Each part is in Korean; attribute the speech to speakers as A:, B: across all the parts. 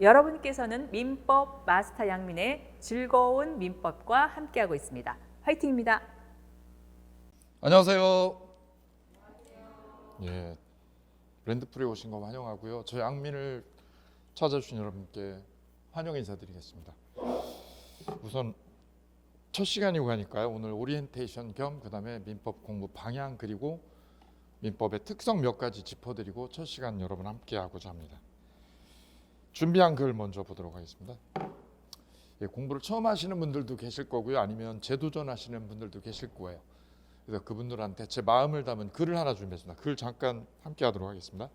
A: 여러분께서는 민법 마스터 양민의 즐거운 민법과 함께하고 있습니다. 화이팅입니다.
B: 안녕하세요. 예, 랜드풀에 오신 거 환영하고요. 저희 양민을 찾아주신 여러분께 환영 인사드리겠습니다. 우선 첫 시간이고 하니까요. 오늘 오리엔테이션 겸 그다음에 민법 공부 방향 그리고 민법의 특성 몇 가지 짚어드리고 첫 시간 여러분 함께하고자 합니다. 준비한 글 먼저 보도록 하겠습니다. 예, 공부를 처음 하시는 분들도 계실 거고요. 아니면 재도전 하시는 분들도 계실 거예요. 그래서 그분들한테 제 마음을 담은 글을 하나 준비했습니다. 글 잠깐 함께 하도록 하겠습니다.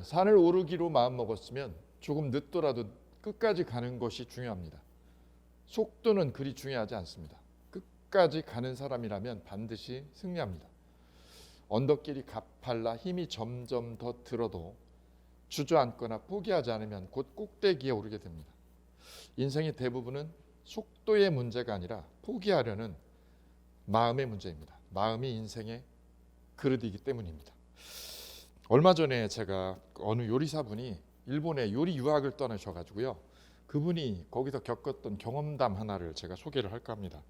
B: 산을 오르기로 마음먹었으면 조금 늦더라도 끝까지 가는 것이 중요합니다. 속도는 그리 중요하지 않습니다. 끝까지 가는 사람이라면 반드시 승리합니다. 언덕길이 가팔라 힘이 점점 더 들어도 주저앉거나 포기하지 않으면 곧 꼭대기에 오르게 됩니다. 인생의 대부분은 속도의 문제가 아니라 포기하려는 마음의 문제입니다. 마음이 인생의 그릇이기 때문입니다. 얼마 전에 제가 어느 요리사분이 일본에 요리 유학을 떠나셔가지고요. 그분이 거기서 겪었던 경험담 하나를 제가 소개를 할까 합니다.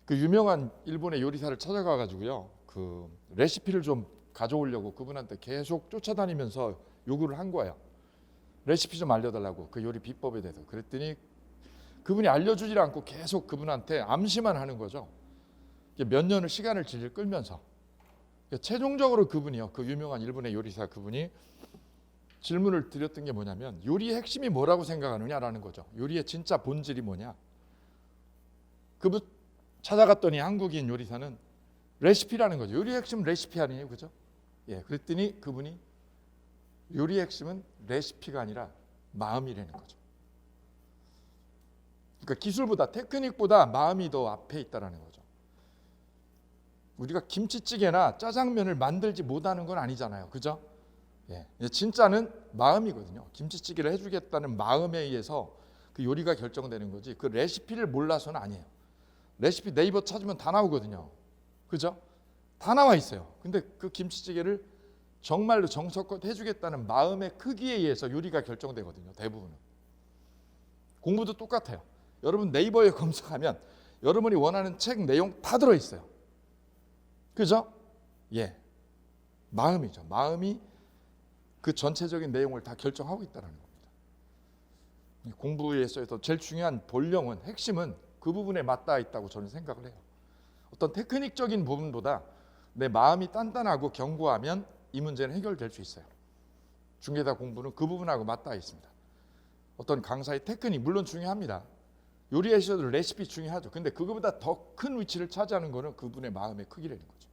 B: 그 유명한 일본의 요리사를 찾아가가지고요. 그 레시피를 좀 가져오려고 그분한테 계속 쫓아다니면서 요구를 한 거예요. 레시피 좀 알려달라고, 그 요리 비법에 대해서. 그랬더니 그분이 알려주질 않고 계속 그분한테 암시만 하는 거죠. 몇 년을 시간을 질질 끌면서. 최종적으로 그분이요, 그 유명한 일본의 요리사 그분이 질문을 드렸던 게 뭐냐면, 요리의 핵심이 뭐라고 생각하느냐라는 거죠. 요리의 진짜 본질이 뭐냐. 그분 찾아갔더니 한국인 요리사는 레시피라는 거죠. 요리의 핵심은 레시피 아니에요, 그죠? 예, 그랬더니 그분이 요리의 핵심은 레시피가 아니라 마음이라는 거죠. 그러니까 기술보다 테크닉보다 마음이 더 앞에 있다라는 거죠. 우리가 김치찌개나 짜장면을 만들지 못하는 건 아니잖아요, 그죠? 예, 진짜는 마음이거든요. 김치찌개를 해주겠다는 마음에 의해서 그 요리가 결정되는 거지. 그 레시피를 몰라서는 아니에요. 레시피 네이버 찾으면 다 나오거든요, 그죠? 다 나와 있어요. 근데 그 김치찌개를 정말로 정성껏 해주겠다는 마음의 크기에 의해서 요리가 결정되거든요, 대부분은. 공부도 똑같아요. 여러분 네이버에 검색하면 여러분이 원하는 책 내용 다 들어있어요, 그죠? 예, 마음이죠. 마음이 그 전체적인 내용을 다 결정하고 있다는 겁니다. 공부에 있어서 제일 중요한 본령은, 핵심은 그 부분에 맞닿아 있다고 저는 생각을 해요. 어떤 테크닉적인 부분보다 내 마음이 단단하고 견고하면 이 문제는 해결될 수 있어요. 중개사 공부는 그 부분하고 맞닿아 있습니다. 어떤 강사의 테크닉 물론 중요합니다. 요리에서도 레시피 중요하죠. 근데 그거보다 더 큰 위치를 차지하는 것은 그분의 마음의 크기라는 거죠.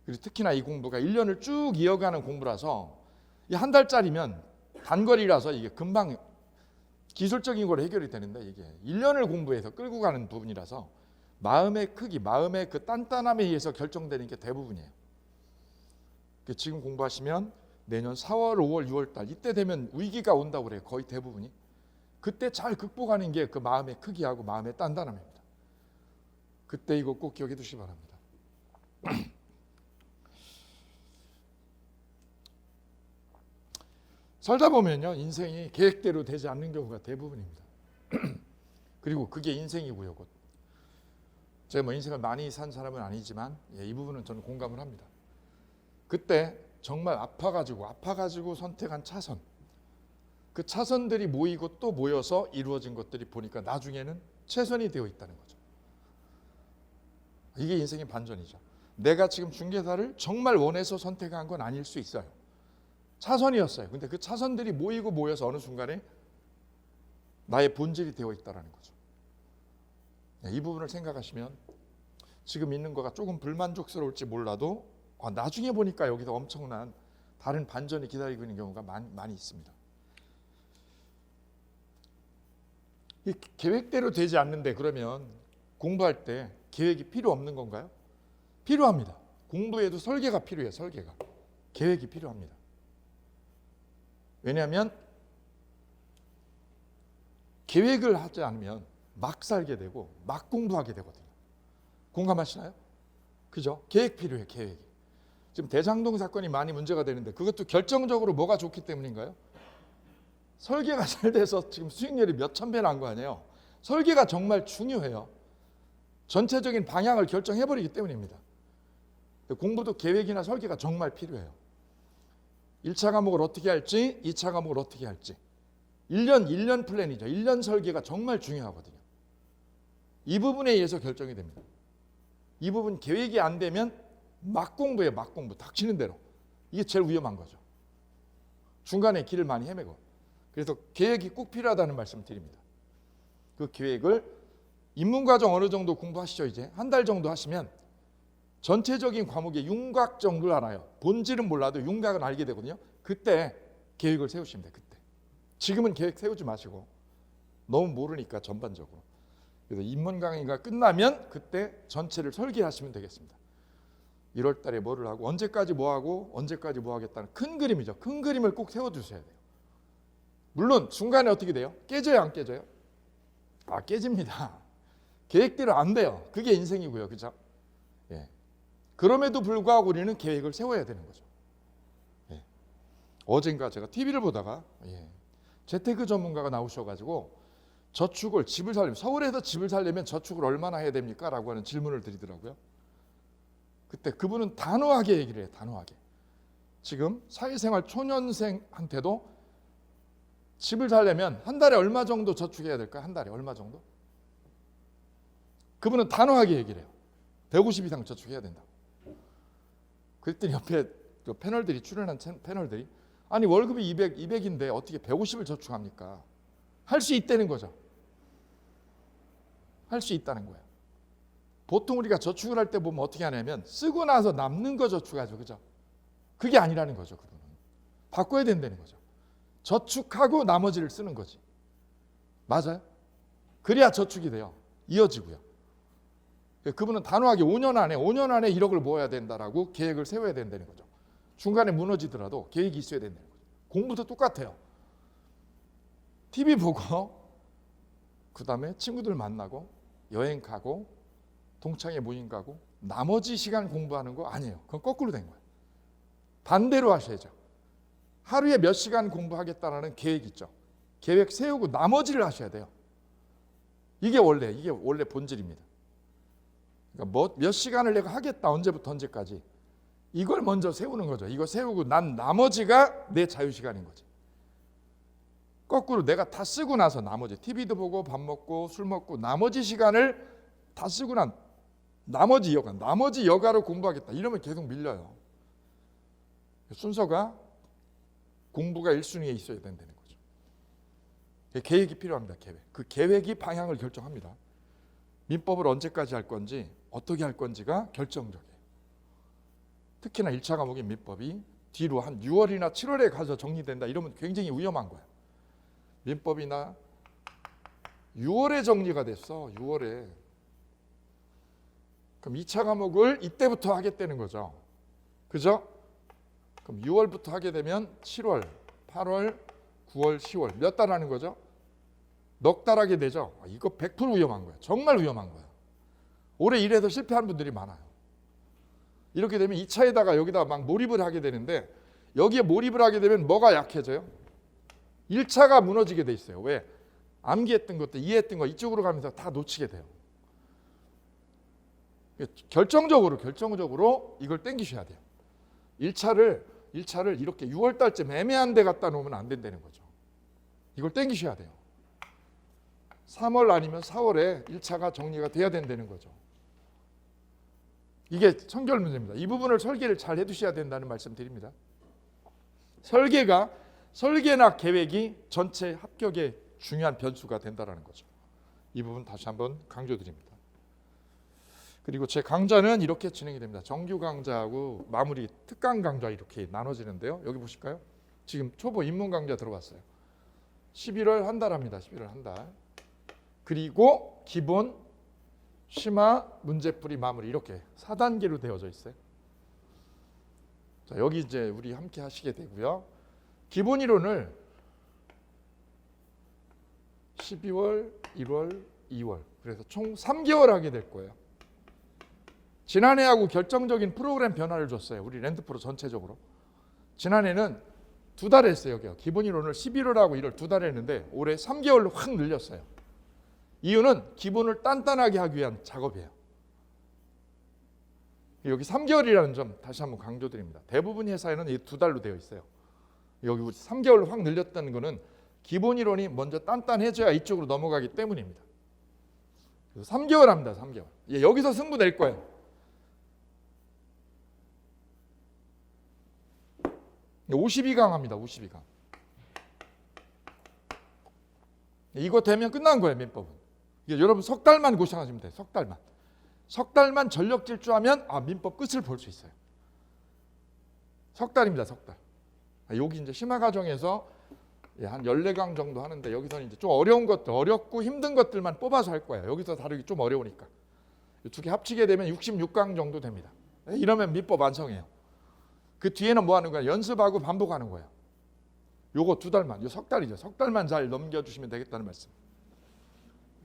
B: 그리고 특히나 이 공부가 1년을 쭉 이어가는 공부라서 한 달짜리면 단거리라서 이게 금방 기술적인 걸로 해결이 되는데, 이게 1년을 공부해서 끌고 가는 부분이라서 마음의 크기, 마음의 그 단단함에 의해서 결정되는 게 대부분이에요. 지금 공부하시면 내년 4월, 5월, 6월 달 이때 되면 위기가 온다고 그래요. 거의 대부분이. 그때 잘 극복하는 게 그 마음의 크기하고 마음의 단단함입니다. 그때 이거 꼭 기억해 두시기 바랍니다. 살다 보면요, 인생이 계획대로 되지 않는 경우가 대부분입니다. 그리고 그게 인생이고요, 곧. 제가 뭐 인생을 많이 산 사람은 아니지만 이 부분은 저는 공감을 합니다. 그때 정말 아파가지고 선택한 차선, 그 차선들이 모이고 또 모여서 이루어진 것들이 보니까 나중에는 최선이 되어 있다는 거죠. 이게 인생의 반전이죠. 내가 지금 중개사를 정말 원해서 선택한 건 아닐 수 있어요. 차선이었어요. 근데 그 차선들이 모이고 모여서 어느 순간에 나의 본질이 되어 있다는 거죠. 이 부분을 생각하시면 지금 있는 거가 조금 불만족스러울지 몰라도 나중에 보니까 여기서 엄청난 다른 반전이 기다리고 있는 경우가 많이 있습니다. 이 계획대로 되지 않는데 그러면 공부할 때 계획이 필요 없는 건가요? 필요합니다. 공부에도 설계가 필요해요. 설계가. 계획이 필요합니다. 왜냐하면 계획을 하지 않으면 막 살게 되고 막 공부하게 되거든요. 공감하시나요? 그죠? 계획 필요해요. 계획이. 지금 대장동 사건이 많이 문제가 되는데 그것도 결정적으로 뭐가 좋기 때문인가요? 설계가 잘 돼서 지금 수익률이 몇천 배 난 거 아니에요. 설계가 정말 중요해요. 전체적인 방향을 결정해버리기 때문입니다. 공부도 계획이나 설계가 정말 필요해요. 1차 과목을 어떻게 할지, 2차 과목을 어떻게 할지. 1년 플랜이죠. 1년 설계가 정말 중요하거든요. 이 부분에 의해서 결정이 됩니다. 이 부분 계획이 안 되면 막 공부해요. 막 공부. 닥치는 대로. 이게 제일 위험한 거죠. 중간에 길을 많이 헤매고. 그래서 계획이 꼭 필요하다는 말씀을 드립니다. 그 계획을 입문과정 어느 정도 공부하시죠. 이제 한 달 정도 하시면 전체적인 과목의 윤곽 정도를 알아요. 본질은 몰라도 윤곽은 알게 되거든요. 그때 계획을 세우시면 돼요. 그때. 지금은 계획 세우지 마시고 너무 모르니까 전반적으로. 그래서 입문 강의가 끝나면 그때 전체를 설계하시면 되겠습니다. 1월 달에 뭐를 하고 언제까지 뭐 하고 언제까지 뭐 하겠다는 큰 그림이죠. 큰 그림을 꼭 세워두셔야 돼요. 물론 중간에 어떻게 돼요? 깨져요, 안 깨져요? 아, 깨집니다. 계획대로 안 돼요. 그게 인생이고요. 그죠? 예. 그럼에도 불구하고 우리는 계획을 세워야 되는 거죠. 예. 어젠가 제가 TV를 보다가 재테크 전문가가 나오셔가지고 저축을 집을 살려면 서울에서 집을 살려면 저축을 얼마나 해야 됩니까? 라고 하는 질문을 드리더라고요. 그때 그분은 단호하게 얘기를 해요. 단호하게. 지금 사회생활 초년생한테도 집을 살려면 한 달에 얼마 정도 저축해야 될까요? 한 달에 얼마 정도? 그분은 단호하게 얘기를 해요. 150 이상 저축해야 된다. 그랬더니 옆에 패널들이 출연한 패널들이 아니 월급이 200인데 어떻게 150을 저축합니까? 할 수 있다는 거죠. 할 수 있다는 거예요. 보통 우리가 저축을 할 때 보면 어떻게 하냐면 쓰고 나서 남는 거 저축하죠. 그죠? 그게 아니라는 거죠. 그분은. 바꿔야 된다는 거죠. 저축하고 나머지를 쓰는 거지. 맞아요? 그래야 저축이 돼요. 이어지고요. 그분은 단호하게 5년 안에 1억을 모아야 된다라고 계획을 세워야 된다는 거죠. 중간에 무너지더라도 계획이 있어야 된다는 거죠. 공부도 똑같아요. TV 보고 그 다음에 친구들 만나고 여행 가고 동창회 모임 가고 나머지 시간 공부하는 거 아니에요. 그건 거꾸로 된 거예요. 반대로 하셔야죠. 하루에 몇 시간 공부하겠다라는 계획 있죠. 계획 세우고 나머지를 하셔야 돼요. 이게 원래 본질입니다. 그러니까 몇 시간을 내가 하겠다. 언제부터 언제까지. 이걸 먼저 세우는 거죠. 이거 세우고 난 나머지가 내 자유시간인 거지. 거꾸로 내가 다 쓰고 나서 나머지 TV도 보고 밥 먹고 술 먹고 나머지 시간을 다 쓰고 난 나머지 여가로 공부하겠다. 이러면 계속 밀려요. 순서가 공부가 1순위에 있어야 된다는 거죠. 계획이 필요합니다. 계획. 그 계획이 방향을 결정합니다. 민법을 언제까지 할 건지 어떻게 할 건지가 결정적이에요. 특히나 1차 과목인 민법이 뒤로 한 6월이나 7월에 가서 정리된다 이러면 굉장히 위험한 거예요. 민법이나 6월에 정리가 됐어. 6월에. 그럼 2차 과목을 이때부터 하겠다는 거죠. 그죠? 그럼 6월부터 하게 되면 7월, 8월, 9월, 10월 몇 달 하는 거죠? 넉 달 하게 되죠. 이거 100% 위험한 거예요. 정말 위험한 거예요. 올해 이래서 실패한 분들이 많아요. 이렇게 되면 2차에다가 여기다 막 몰입을 하게 되는데 여기에 몰입을 하게 되면 뭐가 약해져요? 1차가 무너지게 돼 있어요. 왜? 암기했던 것도 이해했던 거 이쪽으로 가면서 다 놓치게 돼요. 결정적으로 이걸 땡기셔야 돼요. 1차를 이렇게 6월 달쯤 애매한 데 갖다 놓으면 안 된다는 거죠. 이걸 땡기셔야 돼요. 3월 아니면 4월에 1차가 정리가 돼야 된다는 거죠. 이게 청결 문제입니다. 이 부분을 설계를 잘 해두셔야 된다는 말씀 드립니다. 설계나 계획이 전체 합격의 중요한 변수가 된다는 거죠. 이 부분 다시 한번 강조드립니다. 그리고 제 강좌는 이렇게 진행이 됩니다. 정규 강좌하고 마무리 특강 강좌 이렇게 나눠지는데요. 여기 보실까요? 지금 초보 입문 강좌 들어왔어요. 11월 한 달 합니다. 11월 한 달. 그리고 기본, 심화, 문제풀이, 마무리 이렇게 4단계로 되어져 있어요. 자, 여기 이제 우리 함께 하시게 되고요. 기본 이론을 12월, 1월, 2월 그래서 총 3개월 하게 될 거예요. 지난해하고 결정적인 프로그램 변화를 줬어요. 우리 랜드프로 전체적으로. 지난해는 2달 했어요. 여기요. 기본 이론을 11월하고 1월 2달 했는데 올해 3개월로 확 늘렸어요. 이유는 기본을 단단하게 하기 위한 작업이에요. 여기 3개월이라는 점 다시 한번 강조드립니다. 대부분 회사에는 이 2달로 되어 있어요. 여기 3개월로 확 늘렸다는 것은 기본 이론이 먼저 단단해져야 이쪽으로 넘어가기 때문입니다. 그래서 3개월 합니다. 3개월. 예, 여기서 승부 낼 거예요. 예, 52강 합니다. 52강. 이거 되면 끝난 거예요. 민법은. 여러분 석 달만 고생하시면 돼요. 석 달만. 석 달만 전력 질주하면 민법 끝을 볼 수 있어요. 석 달입니다. 석 달. 여기 이제 심화 과정에서 한 14강 정도 하는데 여기서는 이제 좀 어려운 것들, 어렵고 힘든 것들만 뽑아서 할 거예요. 여기서 다루기 좀 어려우니까. 두 개 합치게 되면 66강 정도 됩니다. 이러면 민법 완성해요. 그 뒤에는 뭐 하는 거예요? 연습하고 반복하는 거예요. 요거 2달만, 요 석 달이죠. 석 달만 잘 넘겨주시면 되겠다는 말씀.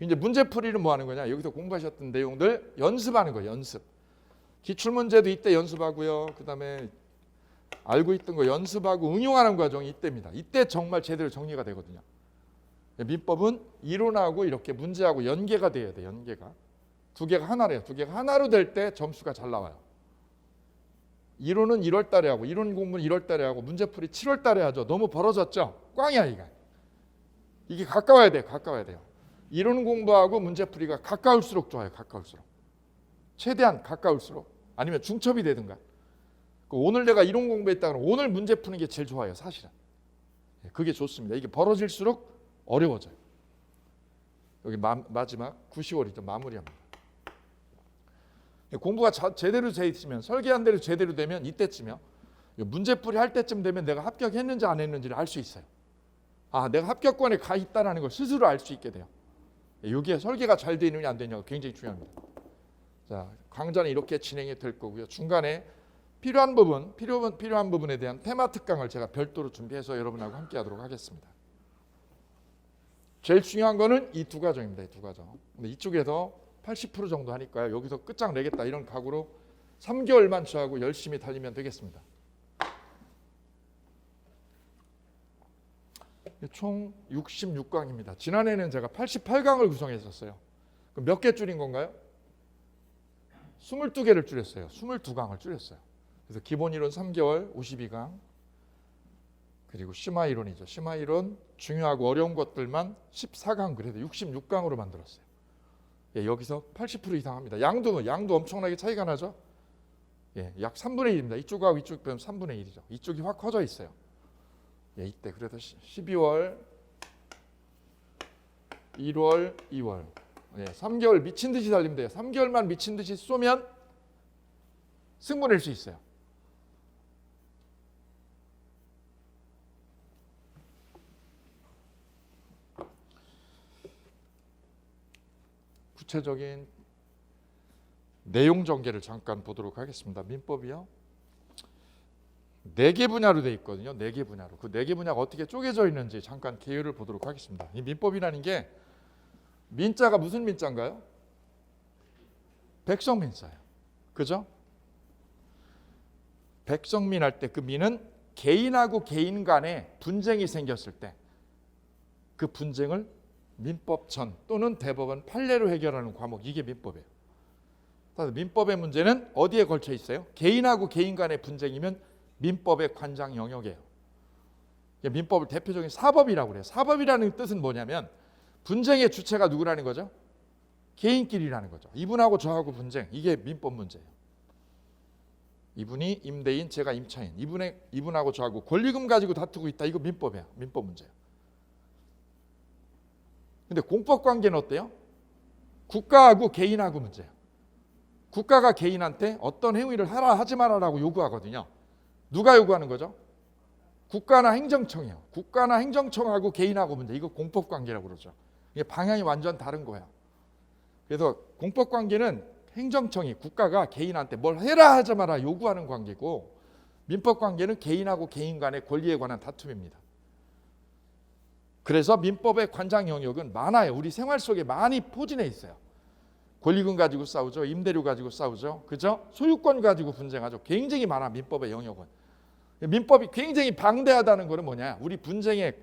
B: 이제 문제풀이는 뭐 하는 거냐? 여기서 공부하셨던 내용들 연습하는 거예요. 연습. 기출문제도 이때 연습하고요. 그 다음에 알고 있던 거 연습하고 응용하는 과정이 이때입니다. 이때 정말 제대로 정리가 되거든요. 민법은 이론하고 이렇게 문제하고 연계가 돼야 돼요. 연계가. 두 개가 하나래요. 두 개가 하나로 될 때 점수가 잘 나와요. 이론은 1월 달에 하고 이론 공부는 1월 달에 하고 문제풀이 7월 달에 하죠. 너무 벌어졌죠? 꽝이야 이게 가까워야 돼요. 가까워야 돼요. 이론 공부하고 문제풀이가 가까울수록 좋아요. 가까울수록. 최대한 가까울수록. 아니면 중첩이 되든가. 오늘 내가 이론 공부했다 그러면 오늘 문제 푸는 게 제일 좋아요. 사실은. 그게 좋습니다. 이게 벌어질수록 어려워져요. 여기 마지막 9, 10월이죠. 마무리합니다. 공부가 제대로 돼 있으면 설계한 대로 제대로 되면 이때쯤이요. 문제풀이 할 때쯤 되면 내가 합격했는지 안 했는지를 알 수 있어요. 내가 합격권에 가 있다는 걸 스스로 알 수 있게 돼요. 여기에 설계가 잘 되느냐 안 되느냐가 굉장히 중요합니다. 자, 강좌는 이렇게 진행이 될 거고요. 중간에 필요한 부분에 대한 테마 특강을 제가 별도로 준비해서 여러분하고 함께 하도록 하겠습니다. 제일 중요한 거는 이 두 과정입니다. 이 두 과정. 근데 이쪽에서 80% 정도 하니까요. 여기서 끝장내겠다 이런 각오로 3개월만 취하고 열심히 달리면 되겠습니다. 총 66강입니다. 지난해는 제가 88강을 구성했었어요. 그럼 몇 개 줄인 건가요? 22개를 줄였어요. 22강을 줄였어요. 그래서 기본 이론 3개월 52강, 그리고 심화 이론이죠. 심화 이론 중요하고 어려운 것들만 14강, 그래도 66강으로 만들었어요. 여기서 80% 이상 합니다. 양도 엄청나게 차이가 나죠. 약 3분의 1입니다. 이쪽하고 이쪽 빼면 3분의 1이죠. 이쪽이 확 커져 있어요. 이때 그래서 12월, 1월, 2월 3개월 미친 듯이 달리면 돼요. 3개월만 미친 듯이 쏘면 승부 낼 수 있어요. 구체적인 내용 전개를 잠깐 보도록 하겠습니다. 민법이요. 4개 분야로 되어 있거든요. 4개 분야로. 그 4개 분야가 어떻게 쪼개져 있는지 잠깐 개요를 보도록 하겠습니다. 이 민법이라는 게 민자가 무슨 민자인가요? 백성민자예요. 그죠? 백성민 할 때 그 민은 개인하고 개인 간에 분쟁이 생겼을 때 그 분쟁을 민법천 또는 대법원 판례로 해결하는 과목, 이게 민법이에요. 민법의 문제는 어디에 걸쳐 있어요? 개인하고 개인 간의 분쟁이면 민법의 관장 영역이에요. 민법을 대표적인 사법이라고 그래요. 사법이라는 뜻은 뭐냐면 분쟁의 주체가 누구라는 거죠? 개인끼리라는 거죠. 이분하고 저하고 분쟁, 이게 민법 문제예요. 이분이 임대인, 제가 임차인, 이분하고 저하고 권리금 가지고 다투고 있다. 이거 민법이에요. 민법 문제예요. 근데 공법 관계는 어때요? 국가하고 개인하고 문제예요. 국가가 개인한테 어떤 행위를 하라 하지 말아라고 요구하거든요. 누가 요구하는 거죠? 국가나 행정청이에요. 국가나 행정청하고 개인하고 문제. 이거 공법 관계라고 그러죠. 이게 방향이 완전 다른 거예요. 그래서 공법 관계는 행정청이, 국가가 개인한테 뭘 해라 하지 마라 요구하는 관계고, 민법 관계는 개인하고 개인 간의 권리에 관한 다툼입니다. 그래서 민법의 관장 영역은 많아요. 우리 생활 속에 많이 포진해 있어요. 권리금 가지고 싸우죠. 임대료 가지고 싸우죠. 그죠? 소유권 가지고 분쟁하죠. 굉장히 많아, 민법의 영역은. 민법이 굉장히 방대하다는 것은 뭐냐? 우리 분쟁의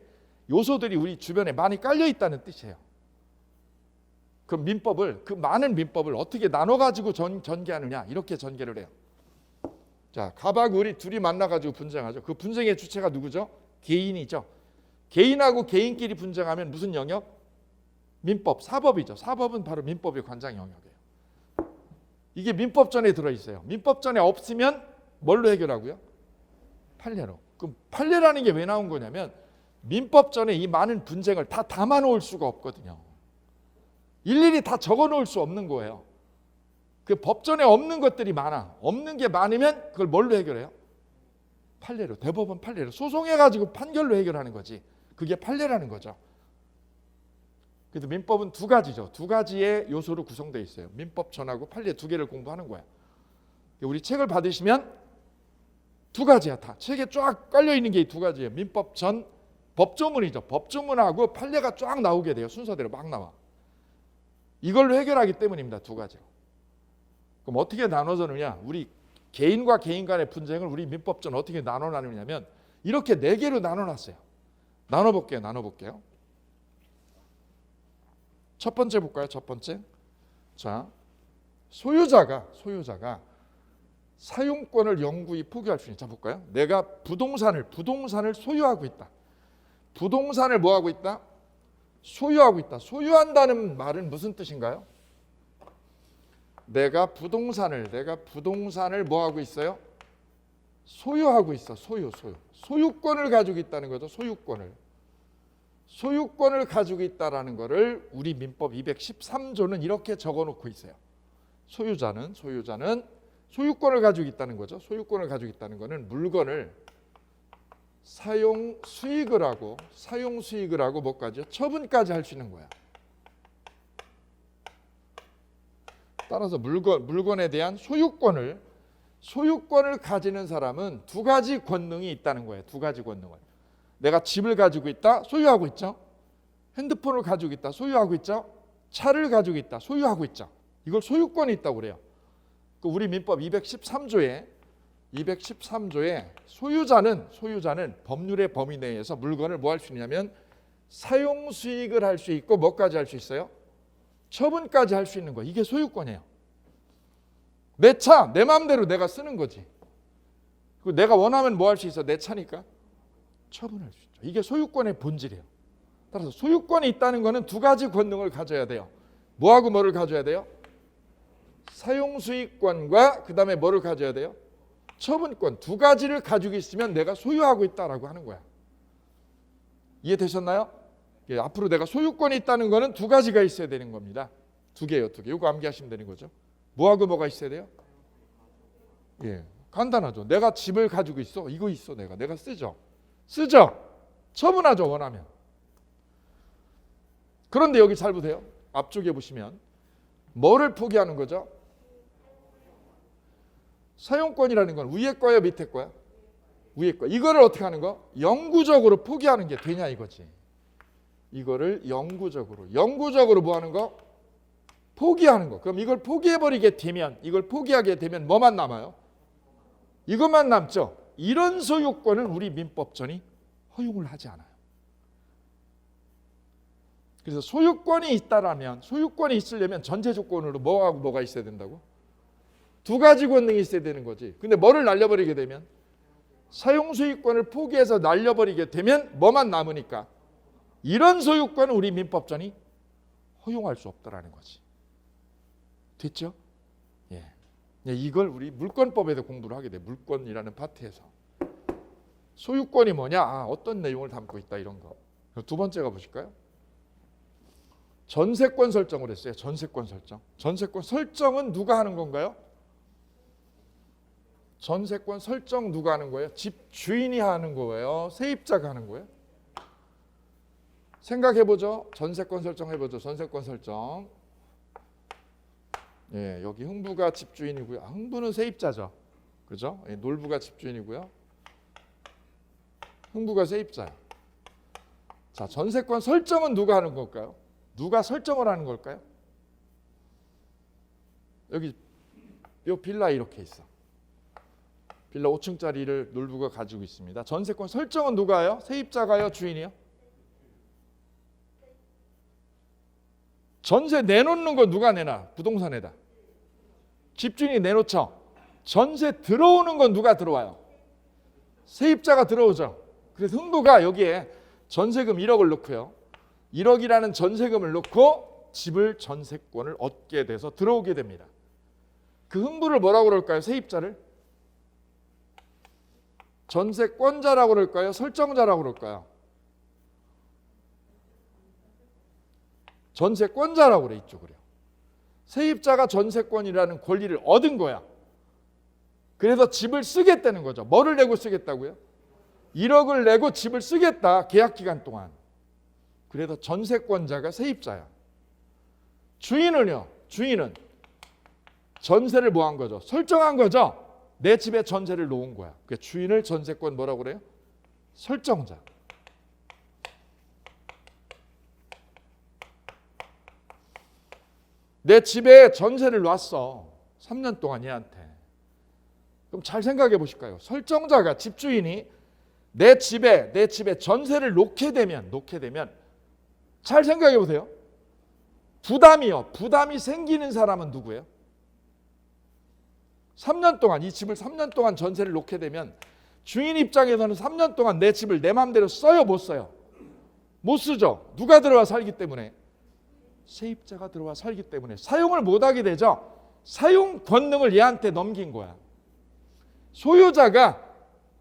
B: 요소들이 우리 주변에 많이 깔려 있다는 뜻이에요. 그 민법을, 그 많은 민법을 어떻게 나눠 가지고 전개하느냐, 이렇게 전개를 해요. 자, 가박 우리 둘이 만나 가지고 분쟁하죠. 그 분쟁의 주체가 누구죠? 개인이죠. 개인하고 개인끼리 분쟁하면 무슨 영역? 민법, 사법이죠. 사법은 바로 민법의 관장 영역이에요. 이게 민법전에 들어 있어요. 민법전에 없으면 뭘로 해결하고요? 판례로. 그럼 판례라는 게 왜 나온 거냐면 민법전에 이 많은 분쟁을 다 담아 놓을 수가 없거든요. 일일이 다 적어 놓을 수 없는 거예요. 그 법전에 없는 것들이 많아. 없는 게 많으면 그걸 뭘로 해결해요? 판례로. 대법원 판례로. 소송해 가지고 판결로 해결하는 거지. 그게 판례라는 거죠. 그래서 민법은 두 가지죠. 두 가지의 요소로 구성되어 있어요. 민법전하고 판례 두 개를 공부하는 거야. 우리 책을 받으시면 두 가지야. 다 책에 쫙 깔려 있는 게 이 두 가지예요. 민법전, 법조문이죠. 법조문하고 판례가 쫙 나오게 돼요. 순서대로 막 나와. 이걸로 해결하기 때문입니다. 두 가지로. 그럼 어떻게 나눠서느냐? 우리 개인과 개인 간의 분쟁을 우리 민법전 어떻게 나누냐면 이렇게 네 개로 나눠놨어요. 나눠볼게요. 첫 번째 볼까요? 첫 번째. 자, 소유자가 사용권을 영구히 포기할 수 있는. 자, 볼까요? 내가 부동산을 소유하고 있다. 부동산을 뭐 하고 있다? 소유하고 있다. 소유한다는 말은 무슨 뜻인가요? 내가 부동산을 뭐 하고 있어요? 소유하고 있어. 소유권을 가지고 있다는 거죠. 소유권을 가지고 있다라는 것을 우리 민법 213조는 이렇게 적어놓고 있어요. 소유자는 소유권을 가지고 있다는 거죠. 소유권을 가지고 있다는 것은 물건을 사용 수익을 하고 뭐까지요? 처분까지 할 수 있는 거야. 따라서 물건에 대한 소유권을 가지는 사람은 두 가지 권능이 있다는 거예요. 두 가지 권능을. 내가 집을 가지고 있다, 소유하고 있죠. 핸드폰을 가지고 있다, 소유하고 있죠. 차를 가지고 있다, 소유하고 있죠. 이걸 소유권이 있다고 그래요. 우리 민법 213조에 소유자는 법률의 범위 내에서 물건을 뭐 할 수 있냐면 사용 수익을 할 수 있고 뭐까지 할 수 있어요? 처분까지 할 수 있는 거. 이게 소유권이에요. 내 차, 내 마음대로 내가 쓰는 거지. 그리고 내가 원하면 뭐 할 수 있어? 내 차니까 처분할 수 있죠. 이게 소유권의 본질이에요. 따라서 소유권이 있다는 것은 두 가지 권능을 가져야 돼요. 뭐하고 뭐를 가져야 돼요? 사용 수익권과 그 다음에 뭐를 가져야 돼요? 처분권. 두 가지를 가지고 있으면 내가 소유하고 있다라고 하는 거야. 이해되셨나요? 예, 앞으로 내가 소유권이 있다는 것은 두 가지가 있어야 되는 겁니다. 두 개요. 이거 암기하시면 되는 거죠. 뭐하고 뭐가 있어야 돼요? 예, 간단하죠. 내가 집을 가지고 있어. 이거 있어. 내가 쓰죠. 처분하죠. 원하면. 그런데 여기 잘 보세요. 앞쪽에 보시면 뭐를 포기하는 거죠? 사용권이라는 건 위에 거예요, 밑에 거야? 위에 거. 이거를 어떻게 하는 거? 영구적으로 포기하는 게 되냐 이거지. 이거를 영구적으로 뭐 하는 거? 포기하는 거. 그럼 이걸 포기하게 되면 뭐만 남아요? 이것만 남죠. 이런 소유권은 우리 민법전이 허용을 하지 않아요. 그래서 소유권이 있으려면 전제 조건으로 뭐하고 뭐가 있어야 된다고? 두 가지 권능이 있어야 되는 거지. 근데 뭐를 날려버리게 되면 사용 소유권을 포기해서 날려버리게 되면 뭐만 남으니까 이런 소유권은 우리 민법전이 허용할 수 없다라는 거지. 됐죠? 예. 이걸 우리 물권법에도 공부를 하게 돼. 물권이라는 파트에서 소유권이 뭐냐? 어떤 내용을 담고 있다 이런 거. 두 번째가 보실까요? 전세권 설정을 했어요. 전세권 설정은 누가 하는 건가요? 전세권 설정 누가 하는 거예요? 집 주인이 하는 거예요? 세입자가 하는 거예요? 생각해보죠. 전세권 설정 해보죠. 전세권 설정. 예, 여기 흥부가 집주인이고요. 흥부는 세입자죠. 그죠? 예, 놀부가 집주인이고요. 흥부가 세입자야. 자, 전세권 설정은 누가 하는 걸까요? 누가 설정을 하는 걸까요? 여기 요 빌라 이렇게 있어. 빌라 5층짜리를 놀부가 가지고 있습니다. 전세권 설정은 누가요? 세입자가요? 주인이요? 전세 내놓는 거 누가 내나? 부동산에다. 집주인이 내놓죠. 전세 들어오는 건 누가 들어와요? 세입자가 들어오죠. 그래서 흥부가 여기에 전세금 1억을 넣고요. 1억이라는 전세금을 넣고 집을 전세권을 얻게 돼서 들어오게 됩니다. 그 흥부를 뭐라고 그럴까요? 세입자를? 전세권자라고 그럴까요? 설정자라고 그럴까요? 전세권자라고 그래 이쪽으로요. 세입자가 전세권이라는 권리를 얻은 거야. 그래서 집을 쓰겠다는 거죠. 뭐를 내고 쓰겠다고요? 1억을 내고 집을 쓰겠다. 계약 기간 동안. 그래서 전세권자가 세입자야. 주인은요. 주인은 전세를 뭐 한 거죠? 설정한 거죠. 내 집에 전세를 놓은 거야. 그러니까 주인을 전세권 뭐라고 그래요? 설정자. 내 집에 전세를 놨어. 3년 동안 얘한테. 그럼 잘 생각해 보실까요? 설정자가 집주인이 내 집에 전세를 놓게 되면 잘 생각해 보세요. 부담이 생기는 사람은 누구예요? 3년 동안 이 집을 3년 동안 전세를 놓게 되면 주인 입장에서는 3년 동안 내 집을 내 마음대로 써요, 못 써요? 못 쓰죠. 누가 들어와 살기 때문에? 세입자가 들어와 살기 때문에 사용을 못하게 되죠. 사용 권능을 얘한테 넘긴 거야. 소유자가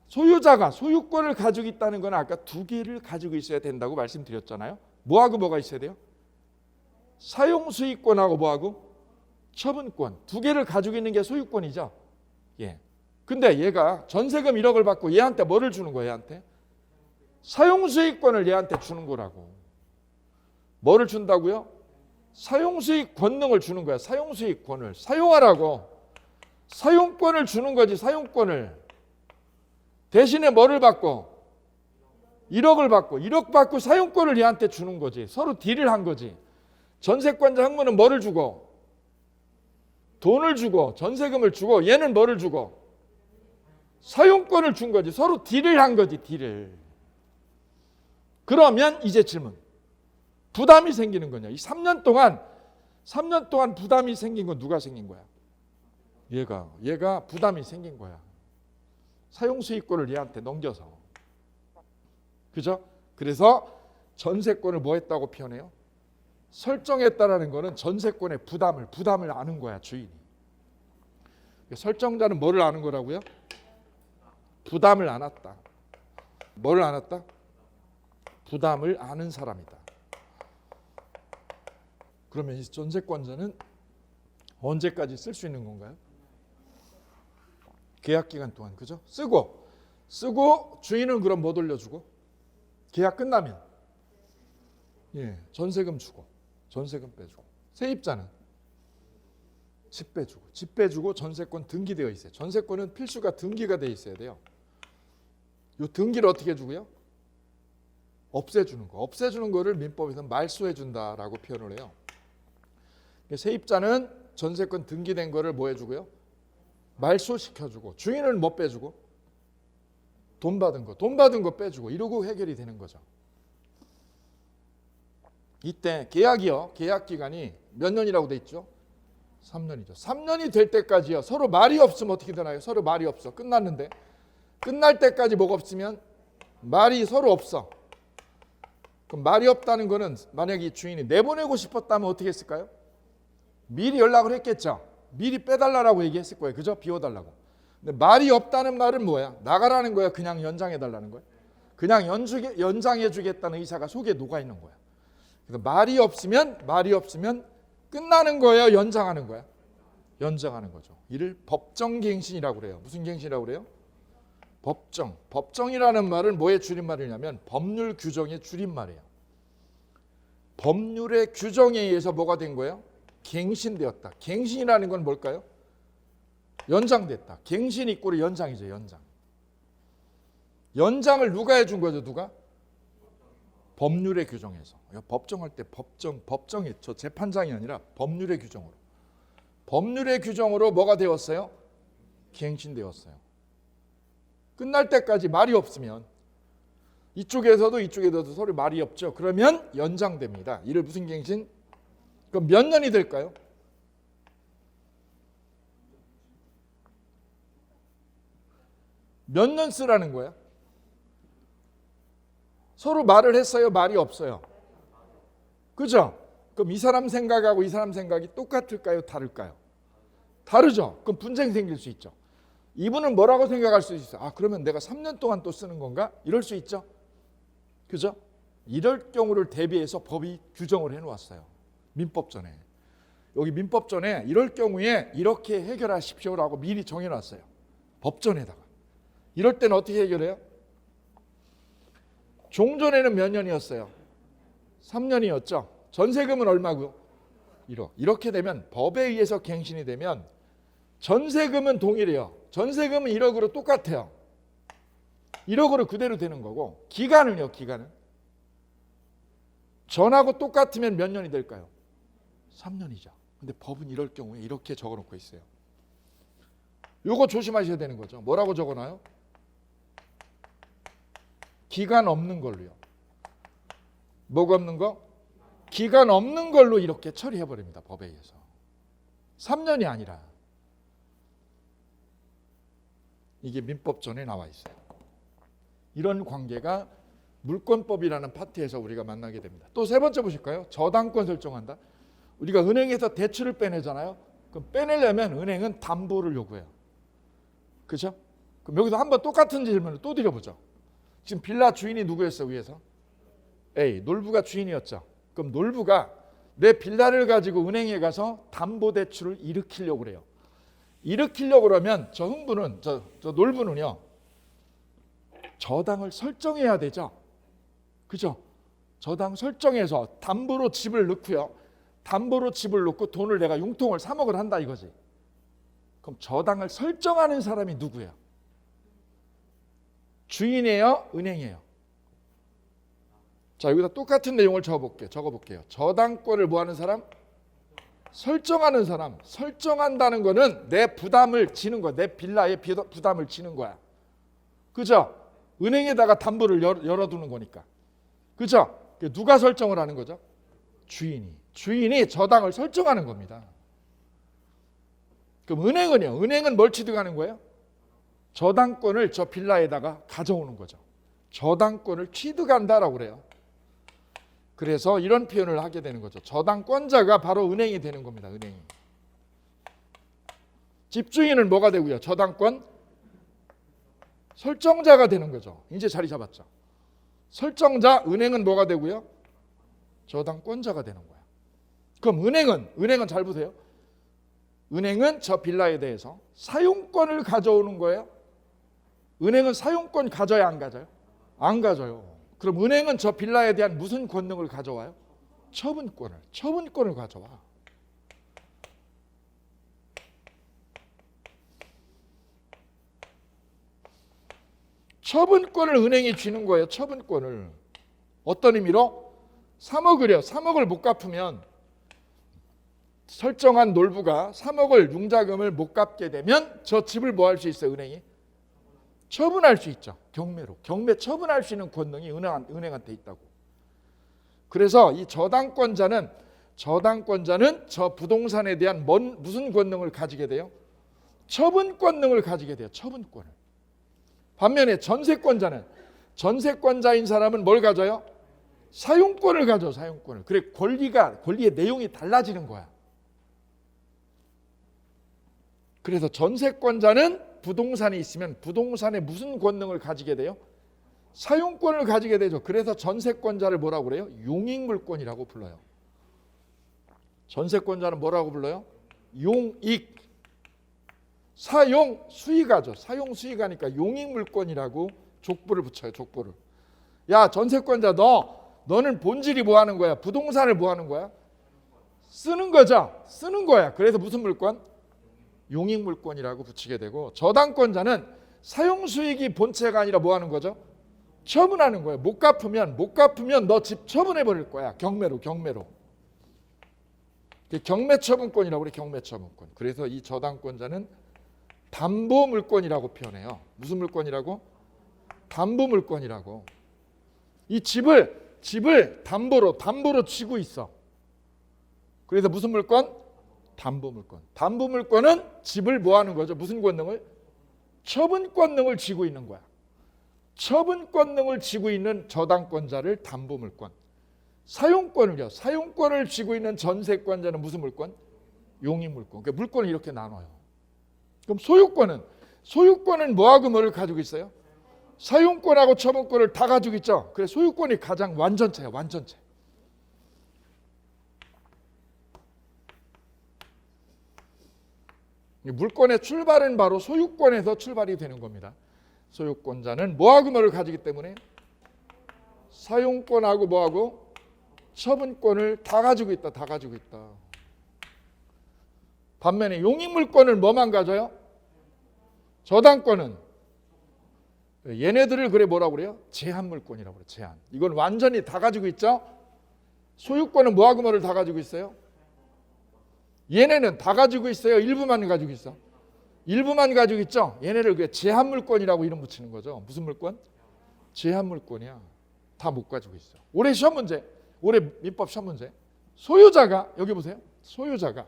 B: 소유권을 가지고 있다는 건 아까 두 개를 가지고 있어야 된다고 말씀드렸잖아요. 뭐하고 뭐가 있어야 돼요? 사용수익권하고 뭐하고? 처분권. 두 개를 가지고 있는 게 소유권이죠. 예. 근데 얘가 전세금 1억을 받고 얘한테 뭐를 주는 거야? 얘한테 사용수익권을 얘한테 주는 거라고. 뭐를 준다고요? 사용수익 권능을 주는 거야. 사용수익권을 사용하라고. 사용권을 주는 거지. 사용권을. 대신에 뭐를 받고? 1억을 받고 1억 받고 사용권을 얘한테 주는 거지. 서로 딜을 한 거지. 전세권자 흥무는 뭐를 주고? 돈을 주고 전세금을 주고 얘는 뭐를 주고? 사용권을 준 거지. 서로 딜을 한 거지. 딜을. 그러면 이제 질문. 부담이 생기는 거냐? 이 3년 동안 부담이 생긴 건 누가 생긴 거야? 얘가 부담이 생긴 거야. 사용수익권을 얘한테 넘겨서. 그죠? 그래서 전세권을 뭐 했다고 표현해요? 설정했다라는 거는 전세권의 부담을 아는 거야, 주인이. 설정자는 뭐를 아는 거라고요? 부담을 안았다. 뭐를 안았다? 부담을 아는 사람이다. 그러면 이 전세권자는 언제까지 쓸 수 있는 건가요? 계약 기간 동안. 그죠? 쓰고 주인은 그럼 뭐 돌려주고? 계약 끝나면 전세금 주고 전세금 빼주고. 세입자는 집 빼주고 전세권 등기되어 있어요. 전세권은 필수가 등기가 되어 있어야 돼요. 이 등기를 어떻게 해주고요? 없애주는 거. 없애주는 거를 민법에서 말소해준다라고 표현을 해요. 세입자는 전세권 등기된 거를 뭐 해주고요? 말소시켜주고. 주인은 뭐 빼주고? 돈 받은 거 빼주고. 이러고 해결이 되는 거죠. 이때 계약 기간이 몇 년이라고 돼 있죠? 3년이죠. 3년이 될 때까지요. 서로 말이 없으면 어떻게 되나요? 서로 말이 없어. 끝났는데. 끝날 때까지 뭐가 없으면 말이 서로 없어. 그럼 말이 없다는 거는 만약에 이 주인이 내보내고 싶었다면 어떻게 했을까요? 미리 연락을 했겠죠. 미리 빼달라고 얘기했을 거예요. 그죠? 비워달라고. 근데 말이 없다는 말은 뭐야? 나가라는 거야? 그냥 연장해달라는 거야? 그냥 연장해주겠다는 의사가 속에 녹아있는 거야. 그래서 말이 없으면 끝나는 거예요? 연장하는 거야? 연장하는 거죠. 이를 법정갱신이라고 그래요. 무슨 갱신이라고 그래요? 법정. 법정이라는 말은 뭐의 줄임말이냐면 법률 규정의 줄임말이에요. 법률의 규정에 의해서 뭐가 된 거예요? 갱신되었다. 갱신이라는 건 뭘까요? 연장됐다. 갱신 이꼴이 연장이죠. 연장을 누가 해준 거죠? 누가? 법률의 규정에서. 법정할 때 법정이 저 재판장이 아니라 법률의 규정으로. 법률의 규정으로 뭐가 되었어요? 갱신되었어요. 끝날 때까지 말이 없으면 이쪽에서도 이쪽에서도 서로 말이 없죠. 그러면 연장됩니다. 이를 무슨 갱신? 그럼 몇 년이 될까요? 몇 년 쓰라는 거야? 서로 말을 했어요? 말이 없어요? 그죠? 그럼 이 사람 생각하고 이 사람 생각이 똑같을까요? 다를까요? 다르죠? 그럼 분쟁 생길 수 있죠. 이분은 뭐라고 생각할 수 있어요? 아, 그러면 내가 3년 동안 또 쓰는 건가? 이럴 수 있죠. 그죠? 이럴 경우를 대비해서 법이 규정을 해놓았어요. 민법전에. 여기 민법전에 이럴 경우에 이렇게 해결하십시오라고 미리 정해놨어요. 법전에다가. 이럴 때는 어떻게 해결해요? 종전에는 몇 년이었어요? 3년이었죠. 전세금은 얼마고요? 1억. 이렇게 되면 법에 의해서 갱신이 되면 전세금은 동일해요. 전세금은 1억으로 똑같아요. 1억으로 그대로 되는 거고 기간은요. 기간은 전하고 똑같으면 몇 년이 될까요? 3년이죠. 근데 법은 이럴 경우에 이렇게 적어놓고 있어요. 요거 조심하셔야 되는 거죠. 뭐라고 적어놔요? 기간 없는 걸로요. 뭐가 없는 거? 기간 없는 걸로 이렇게 처리해버립니다. 법에 의해서. 3년이 아니라. 이게 민법전에 나와 있어요. 이런 관계가 물권법이라는 파트에서 우리가 만나게 됩니다. 또 세 번째 보실까요? 저당권 설정한다. 우리가 은행에서 대출을 빼내잖아요. 그럼 빼내려면 은행은 담보를 요구해요. 그렇죠? 그럼 여기서 한번 똑같은 질문을 또 드려보죠. 지금 빌라 주인이 누구였어 위에서? A. 놀부가 주인이었죠. 그럼 놀부가 내 빌라를 가지고 은행에 가서 담보대출을 일으키려고 그래요. 일으키려고 그러면 저 흥부는 저 놀부는요. 저당을 설정해야 되죠. 그죠? 저당 설정해서 담보로 집을 넣고요. 담보로 집을 넣고 돈을 내가 융통을 3억을 한다 이거지. 그럼 저당을 설정하는 사람이 누구예요? 주인이에요? 은행이에요? 자, 여기다 똑같은 내용을 적어볼게요. 저당권을 뭐하는 사람? 설정하는 사람. 설정한다는 거는 내 부담을 지는 거야. 내 빌라에 부담을 지는 거야. 그죠? 은행에다가 담보를 열어두는 거니까. 그죠? 누가 설정을 하는 거죠? 주인이 저당을 설정하는 겁니다. 그럼 은행은요? 은행은 뭘 취득하는 거예요? 저당권을 저 빌라에다가 가져오는 거죠. 저당권을 취득한다라고 그래요. 그래서 이런 표현을 하게 되는 거죠. 저당권자가 바로 은행이 되는 겁니다. 은행이. 집주인은 뭐가 되고요? 저당권 설정자가 되는 거죠. 이제 자리 잡았죠. 설정자, 은행은 뭐가 되고요? 저당권자가 되는 거야. 그럼 은행은 잘 보세요. 은행은 저 빌라에 대해서 사용권을 가져오는 거예요. 은행은 사용권 가져야 안 가져요? 안 가져요. 그럼 은행은 저 빌라에 대한 무슨 권능을 가져와요? 처분권을 가져와. 처분권을 은행이 쥐는 거예요. 처분권을. 어떤 의미로? 3억을요. 3억을 못 갚으면 설정한 놀부가 3억을 융자금을 못 갚게 되면 저 집을 뭐 할 수 있어요? 은행이? 처분할 수 있죠. 경매로. 경매 처분할 수 있는 권능이 은행한테 있다고. 그래서 이 저당권자는 저 부동산에 대한 무슨 권능을 가지게 돼요? 처분 권능을 가지게 돼요. 처분권을. 반면에 전세권자인 사람은 뭘 가져요? 사용권을 가져. 사용권을. 그래 권리의 내용이 달라지는 거야. 그래서 전세권자는 부동산이 있으면 부동산에 무슨 권능을 가지게 돼요? 사용권을 가지게 되죠. 그래서 전세권자를 뭐라고 그래요? 용익물권이라고 불러요. 전세권자는 뭐라고 불러요? 용익. 사용 수익하죠. 사용 수익하니까 용익물권이라고 족보를 붙여요. 족보를. 야, 전세권자 너는 본질이 뭐 하는 거야? 부동산을 뭐 하는 거야? 쓰는 거죠. 쓰는 거야. 그래서 무슨 물권? 용익물권이라고 붙이게 되고, 저당권자는 사용수익이 본체가 아니라 뭐 하는 거죠? 처분하는 거예요. 못 갚으면 너 집 처분해 버릴 거야. 경매로. 경매처분권이라고 그래. 경매처분권. 그래서 이 저당권자는 담보물권이라고 표현해요. 무슨 물권이라고? 담보물권이라고. 이 집을 담보로 쥐고 있어. 그래서 무슨 물권? 담보물권. 담보물권은 집을 뭐 하는 거죠? 무슨 권능을? 처분권능을 쥐고 있는 거야. 처분권능을 쥐고 있는 저당권자를 담보물권. 사용권을 쥐고 있는 전세권자는 무슨 물권? 용익물권. 그러니까 물권을 이렇게 나눠요. 그럼 소유권은 뭐하고 뭐를 가지고 있어요? 사용권하고 처분권을 다 가지고 있죠. 그래서 소유권이 가장 완전체예요. 완전체. 물권의 출발은 바로 소유권에서 출발이 되는 겁니다. 소유권자는 뭐하고 뭐를 가지기 때문에 사용권하고 뭐하고 처분권을 다 가지고 있다. 다 가지고 있다. 반면에 용익물권을 뭐만 가져요? 저당권은 얘네들을 그래 뭐라고 그래요? 제한물권이라고 그래요. 제한. 이건 완전히 다 가지고 있죠. 소유권은 뭐하고 뭐를 다 가지고 있어요? 얘네는 다 가지고 있어요. 일부만 가지고 있어. 일부만 가지고 있죠. 얘네를 그 제한물권이라고 이름 붙이는 거죠. 무슨 물권? 제한물권이야. 다 못 가지고 있어. 올해 시험 문제, 올해 민법 시험 문제. 소유자가 여기 보세요. 소유자가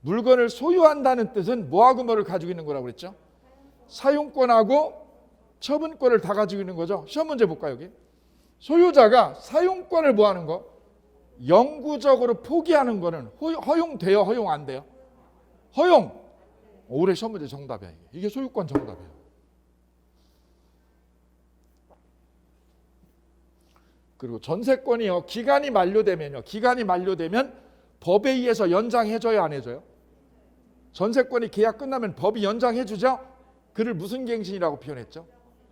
B: 물건을 소유한다는 뜻은 뭐하고 뭐를 가지고 있는 거라고 그랬죠? 사용권하고 처분권을 다 가지고 있는 거죠. 시험 문제 볼까요? 여기 소유자가 사용권을 뭐 하는 거? 영구적으로 포기하는 거는 허용돼요? 허용 안 돼요? 허용. 올해 시험 문제 정답이야. 이게 소유권 정답이에요. 그리고 전세권이요. 기간이 만료되면 법에 의해서 연장해줘요? 안 해줘요? 전세권이 계약 끝나면 법이 연장해주죠? 그를 무슨 갱신이라고 표현했죠?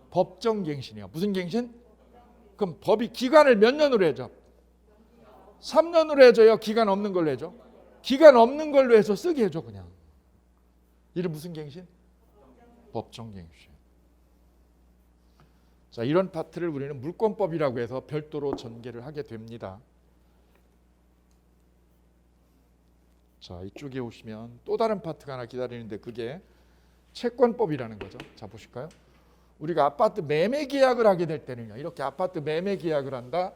B: 법정갱신이요. 무슨 갱신? 그럼 법이 기간을 몇 년으로 해줘? 3년으로 해줘요? 기간 없는 걸로 해줘? 기간 없는 걸로 해서 쓰게 해줘 그냥. 이름 무슨 갱신? 법정갱신. 자, 이런 파트를 우리는 물권법이라고 해서 별도로 전개를 하게 됩니다. 자, 이쪽에 오시면 또 다른 파트가 하나 기다리는데 그게 채권법이라는 거죠. 자, 보실까요? 우리가 아파트 매매 계약을 하게 될 때는요. 이렇게 아파트 매매 계약을 한다.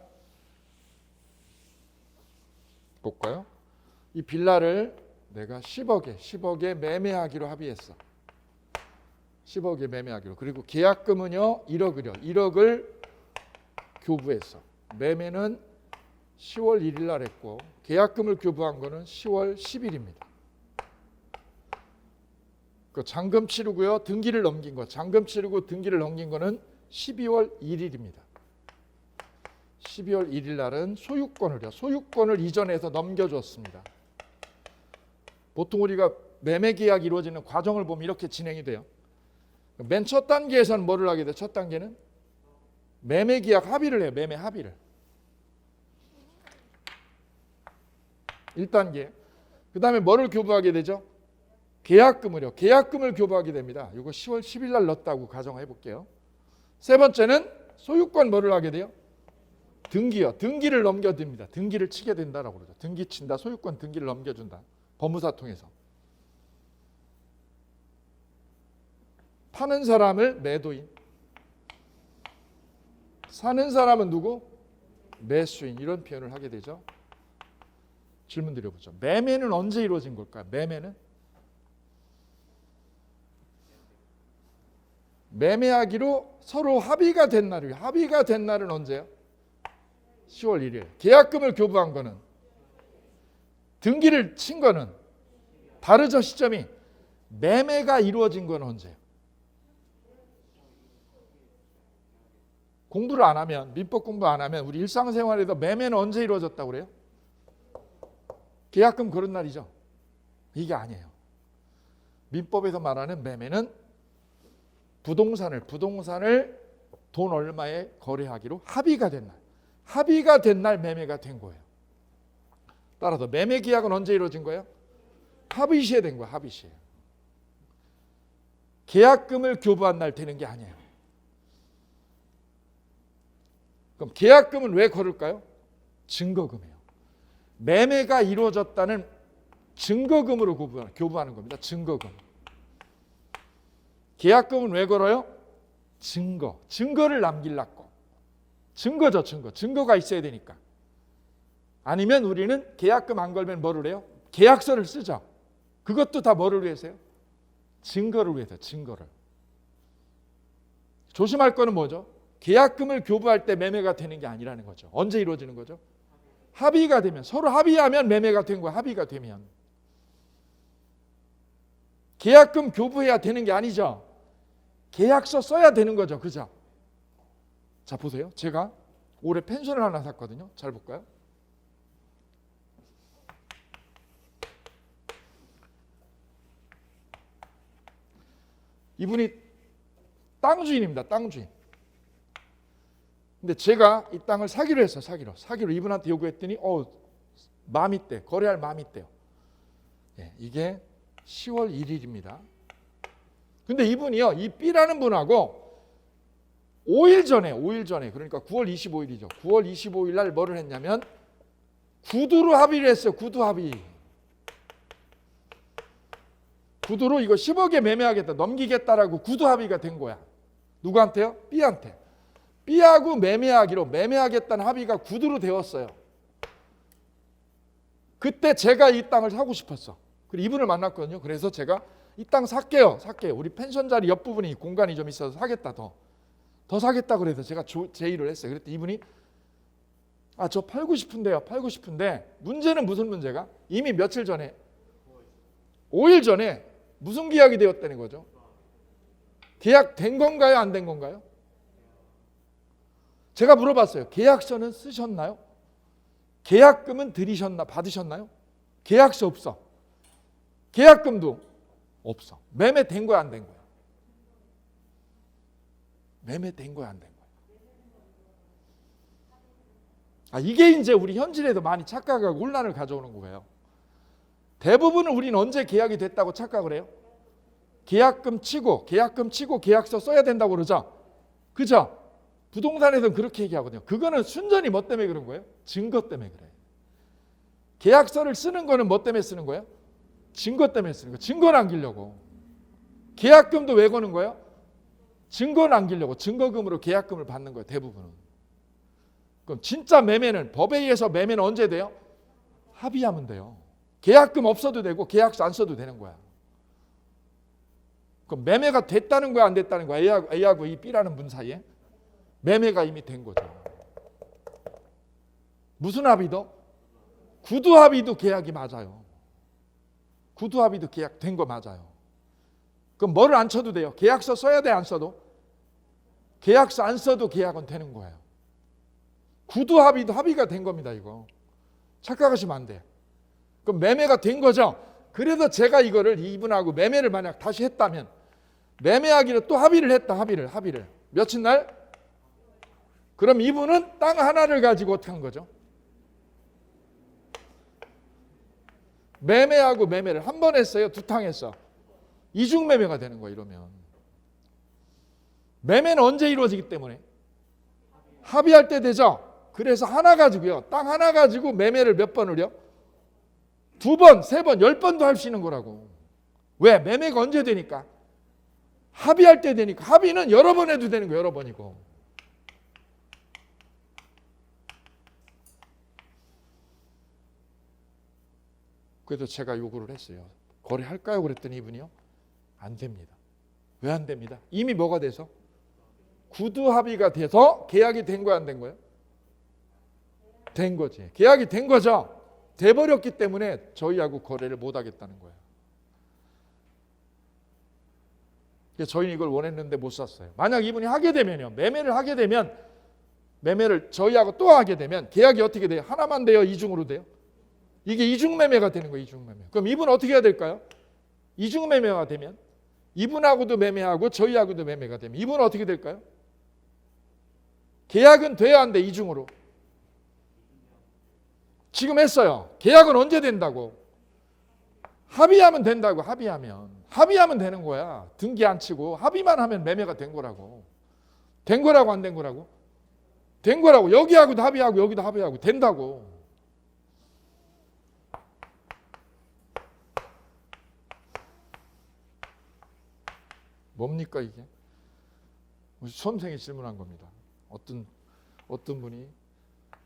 B: 볼까요? 이 빌라를 내가 10억에 매매하기로 합의했어. 10억에 매매하기로. 그리고 계약금은요 1억을 교부했어. 매매는 10월 1일 날 했고 계약금을 교부한 거는 10월 10일입니다. 그 잔금 치르고요. 등기를 넘긴 거. 잔금 치르고 등기를 넘긴 거는 12월 1일입니다. 12월 1일 날은 소유권을 이전해서 넘겨줬습니다. 보통 우리가 매매 계약이 이루어지는 과정을 보면 이렇게 진행이 돼요. 맨 첫 단계에서는 뭐를 하게 돼? 첫 단계는 매매 계약 합의를 해요. 매매 합의를. 1단계. 그 다음에 뭐를 교부하게 되죠? 계약금을 교부하게 됩니다. 이거 10월 10일 날 넣었다고 가정해 볼게요. 세 번째는 소유권 뭐를 하게 돼요? 등기요. 등기를 넘겨줍니다. 등기를 치게 된다라고 그러죠. 등기 친다. 소유권 등기를 넘겨준다. 법무사 통해서. 파는 사람을 매도인. 사는 사람은 누구? 매수인. 이런 표현을 하게 되죠. 질문 드려보죠. 매매는 언제 이루어진 걸까요? 매매하기로 서로 합의가 된 날이에요. 합의가 된 날은 언제요? 10월 1일. 계약금을 교부한 거는, 등기를 친 거는 다르죠. 시점이. 매매가 이루어진 건 언제요? 공부를 안 하면, 민법 공부 안 하면 우리 일상생활에서 매매는 언제 이루어졌다고 그래요? 계약금 그런 날이죠. 이게 아니에요. 민법에서 말하는 매매는 부동산을 돈 얼마에 거래하기로 합의가 된 날 매매가 된 거예요. 따라서 매매 계약은 언제 이루어진 거예요? 합의 시에 된 거예요. 합의 시에. 계약금을 교부한 날 되는 게 아니에요. 그럼 계약금은 왜 걸을까요? 증거금이에요. 매매가 이루어졌다는 증거금으로 교부하는 겁니다. 증거금. 계약금은 왜 걸어요? 증거를 남기려고. 증거죠, 증거가 있어야 되니까. 아니면 우리는 계약금 안 걸면 뭐를 해요? 계약서를 쓰죠. 그것도 다 뭐를 위해서요? 증거를 위해서, 증거를. 조심할 거는 뭐죠? 계약금을 교부할 때 매매가 되는 게 아니라는 거죠. 언제 이루어지는 거죠? 합의가 되면, 서로 합의하면 매매가 된 거야. 합의가 되면. 계약금 교부해야 되는 게 아니죠. 계약서 써야 되는 거죠. 그죠? 자, 보세요. 제가 올해 펜션을 하나 샀거든요. 잘 볼까요? 이분이 땅 주인입니다. 땅 주인. 근데 제가 이 땅을 사기로 했어요. 사기로 이분한테 요구했더니 마음이 있대. 거래할 마음이 있대요. 예, 이게 10월 1일입니다. 근데 이분이요, 이 B라는 분하고 5일 전에 그러니까 9월 25일이죠. 9월 25일 날 뭐를 했냐면 구두로 합의를 했어요. 구두 합의. 구두로 이거 10억에 매매하겠다, 넘기겠다라고 구두 합의가 된 거야. 누구한테요? B한테. B하고 매매하겠다는 합의가 구두로 되었어요. 그때 제가 이 땅을 사고 싶었어. 그리고 이분을 만났거든요. 그래서 제가 이 땅 살게요. 우리 펜션 자리 옆부분이 공간이 좀 있어서 사겠다. 더 사겠다 그래서 제가 제의를 했어요. 그랬더니 이분이 저 팔고 싶은데 문제는 무슨 문제가? 이미 며칠 전에 5일 전에 무슨 계약이 되었다는 거죠? 계약된 건가요? 안 된 건가요? 제가 물어봤어요. 계약서는 쓰셨나요? 계약금은 받으셨나요? 계약서 없어. 계약금도 없어. 매매된 거야, 안 된 거야? 매매된 거야, 안 된 거야? 이게 이제 우리 현실에도 많이 착각하고 혼란을 가져오는 거예요. 대부분은 우리는 언제 계약이 됐다고 착각을 해요? 계약금 치고 계약서 써야 된다고 그러죠. 그죠? 부동산에서는 그렇게 얘기하거든요. 그거는 순전히 뭐 때문에 그런 거예요? 증거 때문에 그래요. 계약서를 쓰는 거는 뭐 때문에 쓰는 거예요? 증거 때문에 쓰는 거예요. 증거 남기려고. 계약금도 왜 거는 거예요? 증거 남기려고. 증거금으로 계약금을 받는 거예요. 대부분은. 그럼 진짜 매매는, 법에 의해서 매매는 언제 돼요? 합의하면 돼요. 계약금 없어도 되고 계약서 안 써도 되는 거야. 그럼 매매가 됐다는 거야, 안 됐다는 거야? A하고 이 B라는 분 사이에 매매가 이미 된 거죠. 무슨 합의도? 구두 합의도 계약이 맞아요. 구두 합의도 계약된 거 맞아요. 그럼 뭐를 안 쳐도 돼요? 계약서 써야 돼, 안 써도? 계약서 안 써도 계약은 되는 거예요. 구두 합의도 합의가 된 겁니다, 이거. 착각하시면 안 돼. 그럼 매매가 된 거죠. 그래서 제가 이거를 이분하고 매매를 만약 다시 했다면, 매매하기로 또 합의를 했다. 합의를 며칠 날? 그럼 이분은 땅 하나를 가지고 어떻게 한 거죠? 매매하고 매매를 한 번 했어요? 두 탕 했어? 이중 매매가 되는 거예요. 이러면 매매는 언제 이루어지기 때문에? 합의할 때 되죠. 그래서 하나 가지고요, 땅 하나 가지고 매매를 몇 번을요? 2번, 3번, 10번도 할 수 있는 거라고. 왜? 매매가 언제 되니까? 합의할 때 되니까. 합의는 여러 번 해도 되는 거예요. 여러 번이고. 그래서 제가 요구를 했어요. 거래할까요? 그랬더니 이분이요, 안 됩니다. 왜 안 됩니다? 이미 뭐가 돼서? 구두 합의가 돼서 계약이 된 거야, 안 된 거예요? 된 거지. 계약이 된 거죠. 돼버렸기 때문에 저희하고 거래를 못 하겠다는 거예요. 저희는 이걸 원했는데 못 샀어요. 만약 이분이 하게 되면요, 매매를 하게 되면, 매매를 저희하고 또 하게 되면 계약이 어떻게 돼요? 하나만 돼요? 이중으로 돼요? 이게 이중 매매가 되는 거예요. 이중 매매. 그럼 이분 어떻게 해야 될까요? 이중 매매가 되면, 이분하고도 매매하고 저희하고도 매매가 되면 이분은 어떻게 될까요? 계약은 돼야 안 돼? 이중으로. 지금 했어요. 계약은 언제 된다고? 합의하면 된다고. 합의하면 되는 거야. 등기 안 치고 합의만 하면 매매가 된 거라고. 된 거라고, 안 된 거라고? 된 거라고. 여기하고도 합의하고 여기도 합의하고 된다고. 뭡니까 이게? 수험생이 질문한 겁니다. 어떤 분이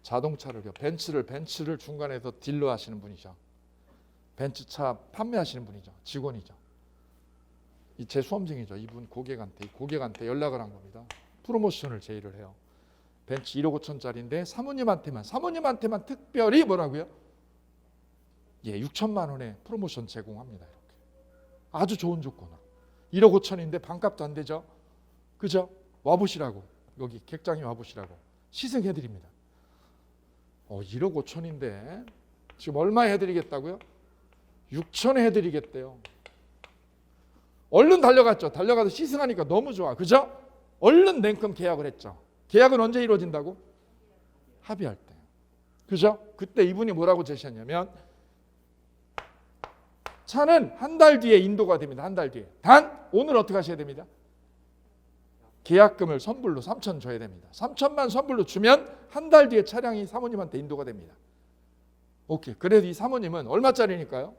B: 자동차를 벤츠를 중간에서 딜러 하시는 분이죠. 벤츠차 판매하시는 분이죠. 직원이죠. 제 수험생이죠. 이분 고객한테 연락을 한 겁니다. 프로모션을 제의를 해요. 벤츠 1억 5천짜리인데 사모님한테만 특별히 뭐라고요? 6천만 원의 프로모션 제공합니다. 이렇게 아주 좋은 조건으로 1억 5천인데 반값도 안 되죠. 그죠? 와보시라고, 여기 객장에 와보시라고 시승해드립니다. 1억 5천인데 지금 얼마에 해드리겠다고요? 6천에 해드리겠대요. 얼른 달려갔죠. 달려가서 시승하니까 너무 좋아. 그죠? 얼른 냉큼 계약을 했죠. 계약은 언제 이루어진다고? 합의할 때. 그죠? 그때 이분이 뭐라고 제시했냐면 차는 한 달 뒤에 인도가 됩니다. 한 달 뒤에. 단 오늘 어떻게 하셔야 됩니다? 계약금을 선불로 3천 줘야 됩니다. 3천만 선불로 주면 한 달 뒤에 차량이 사모님한테 인도가 됩니다. 오케이. 그래도 이 사모님은 얼마짜리니까요?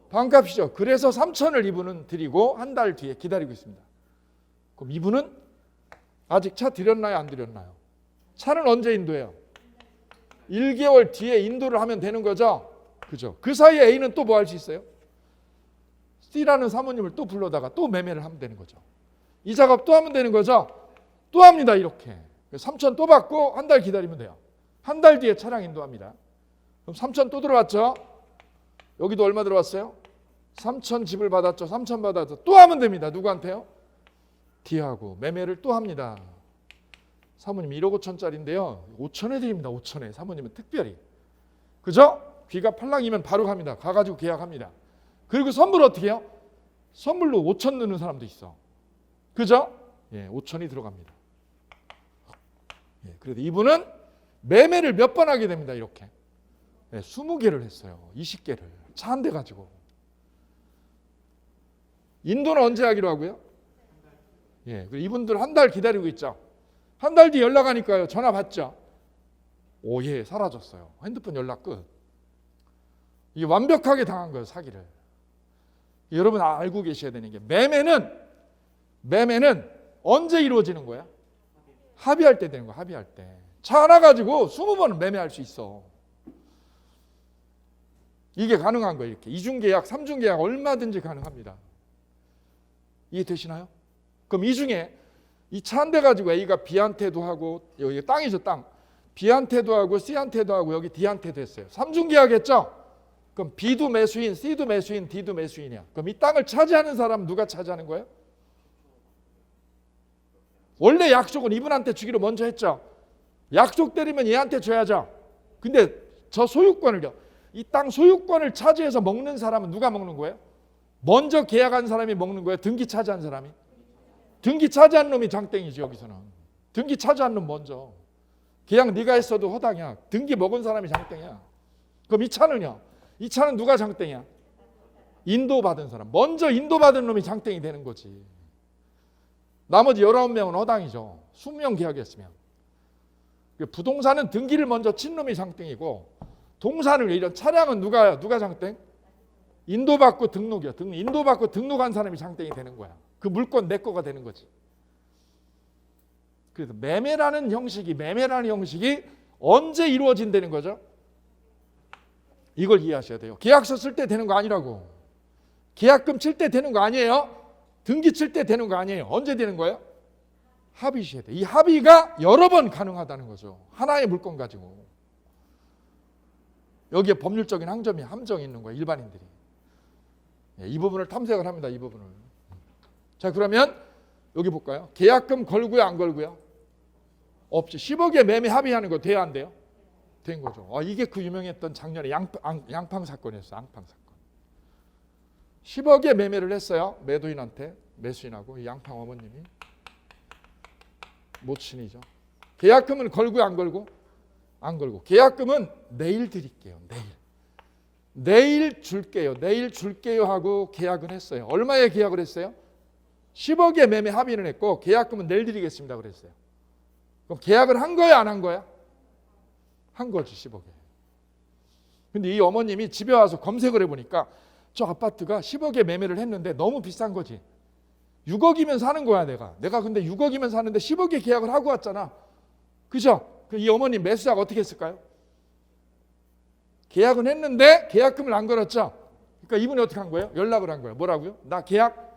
B: 반값이죠. 그래서 3천을 이분은 드리고 한 달 뒤에 기다리고 있습니다. 그럼 이분은 아직 차 드렸나요? 안 드렸나요? 차는 언제 인도해요? 1개월 뒤에 인도를 하면 되는 거죠. 그죠? 그 사이에 A는 또 뭐 할 수 있어요? C라는 사모님을 또 불러다가 또 매매를 하면 되는 거죠. 이 작업 또 하면 되는 거죠. 또 합니다. 이렇게 3천 또 받고 한 달 기다리면 돼요. 한 달 뒤에 차량 인도합니다. 그럼 3천 또 들어왔죠. 여기도 얼마 들어왔어요? 3천 집을 받았죠. 3천 받았죠. 또 하면 됩니다. 누구한테요? D하고 매매를 또 합니다. 사모님 1억 5천짜리인데요. 5천에 드립니다. 5천에. 사모님은 특별히. 그죠? 귀가 팔랑이면 바로 갑니다. 가가지고 계약합니다. 그리고 선물 어떻게 해요? 선물로 5천 넣는 사람도 있어. 그죠? 5천이 들어갑니다. 그래도 이분은 매매를 몇 번 하게 됩니다. 이렇게. 20개를 했어요. 20개를. 차 한 대 가지고. 인도는 언제 하기로 하고요? 이분들 한 달 기다리고 있죠. 한 달 뒤 연락하니까요. 전화 받죠. 사라졌어요. 핸드폰 연락 끝. 이게 완벽하게 당한 거예요. 사기를. 여러분 알고 계셔야 되는 게 매매는 언제 이루어지는 거야? 합의할 때 되는 거야. 합의할 때. 차 하나 가지고 20번은 매매할 수 있어. 이게 가능한 거예요. 이렇게 2중 계약, 3중 계약 얼마든지 가능합니다. 이해되시나요? 그럼 이 중에 이 차 한 대 가지고 A가 B한테도 하고, 여기 땅이죠, 땅. B한테도 하고 C한테도 하고 여기 D한테도 했어요. 3중 계약했죠? 그럼 B도 매수인, C도 매수인, D도 매수인이야. 그럼 이 땅을 차지하는 사람은 누가 차지하는 거예요? 원래 약속은 이분한테 주기로 먼저 했죠. 약속 때리면 얘한테 줘야죠. 근데 저 소유권을요. 이 땅 소유권을 차지해서 먹는 사람은 누가 먹는 거예요? 먼저 계약한 사람이 먹는 거예요? 등기 차지한 사람이? 등기 차지한 놈이 장땡이지 여기서는. 등기 차지한 놈 먼저. 계약 네가 했어도 허당이야. 등기 먹은 사람이 장땡이야. 그럼 이 차는요? 이 차는 누가 장땡이야? 인도받은 사람. 먼저 인도받은 놈이 장땡이 되는 거지. 나머지 19명은 허당이죠. 20명 계약했으면. 부동산은 등기를 먼저 친 놈이 장땡이고, 동산을 이런 차량은 누가 장땡? 인도받고 등록이야. 인도받고 등록한 사람이 장땡이 되는 거야. 그 물건 내 거가 되는 거지. 그래서 매매라는 형식이 언제 이루어진다는 거죠? 이걸 이해하셔야 돼요. 계약서 쓸 때 되는 거 아니라고. 계약금 칠 때 되는 거 아니에요. 등기 칠 때 되는 거 아니에요. 언제 되는 거예요? 합의셔야 돼요. 이 합의가 여러 번 가능하다는 거죠. 하나의 물건 가지고. 여기에 법률적인 함정이 있는 거예요. 일반인들이. 이 부분을 탐색을 합니다. 이 부분을. 자, 그러면 여기 볼까요? 계약금 걸고요, 안 걸고요? 없지. 10억에 매매 합의하는 거 돼야 안 돼요? 된 거죠. 이게 그 유명했던 작년에 양팡 사건이었어요. 양팡 사건. 10억에 매매를 했어요. 매도인한테. 매수인하고 이 양팡 어머님이. 모친이죠. 계약금은 걸고요, 안 걸고? 안 걸고. 계약금은 내일 드릴게요. 내일 줄게요. 내일 줄게요 하고 계약은 했어요. 얼마에 계약을 했어요? 10억에 매매 합의는 했고 계약금은 내일 드리겠습니다 그랬어요. 그럼 계약을 한 거야, 안 한 거야? 한 거지, 10억에. 근데 이 어머님이 집에 와서 검색을 해보니까 저 아파트가 10억에 매매를 했는데 너무 비싼 거지. 6억이면 사는 거야 내가 근데 6억이면 사는데 10억에 계약을 하고 왔잖아. 그죠? 이 어머니 매수자가 어떻게 했을까요? 계약은 했는데 계약금을 안 걸었죠. 그러니까 이분이 어떻게 한 거예요? 연락을 한 거예요. 뭐라고요? 나 계약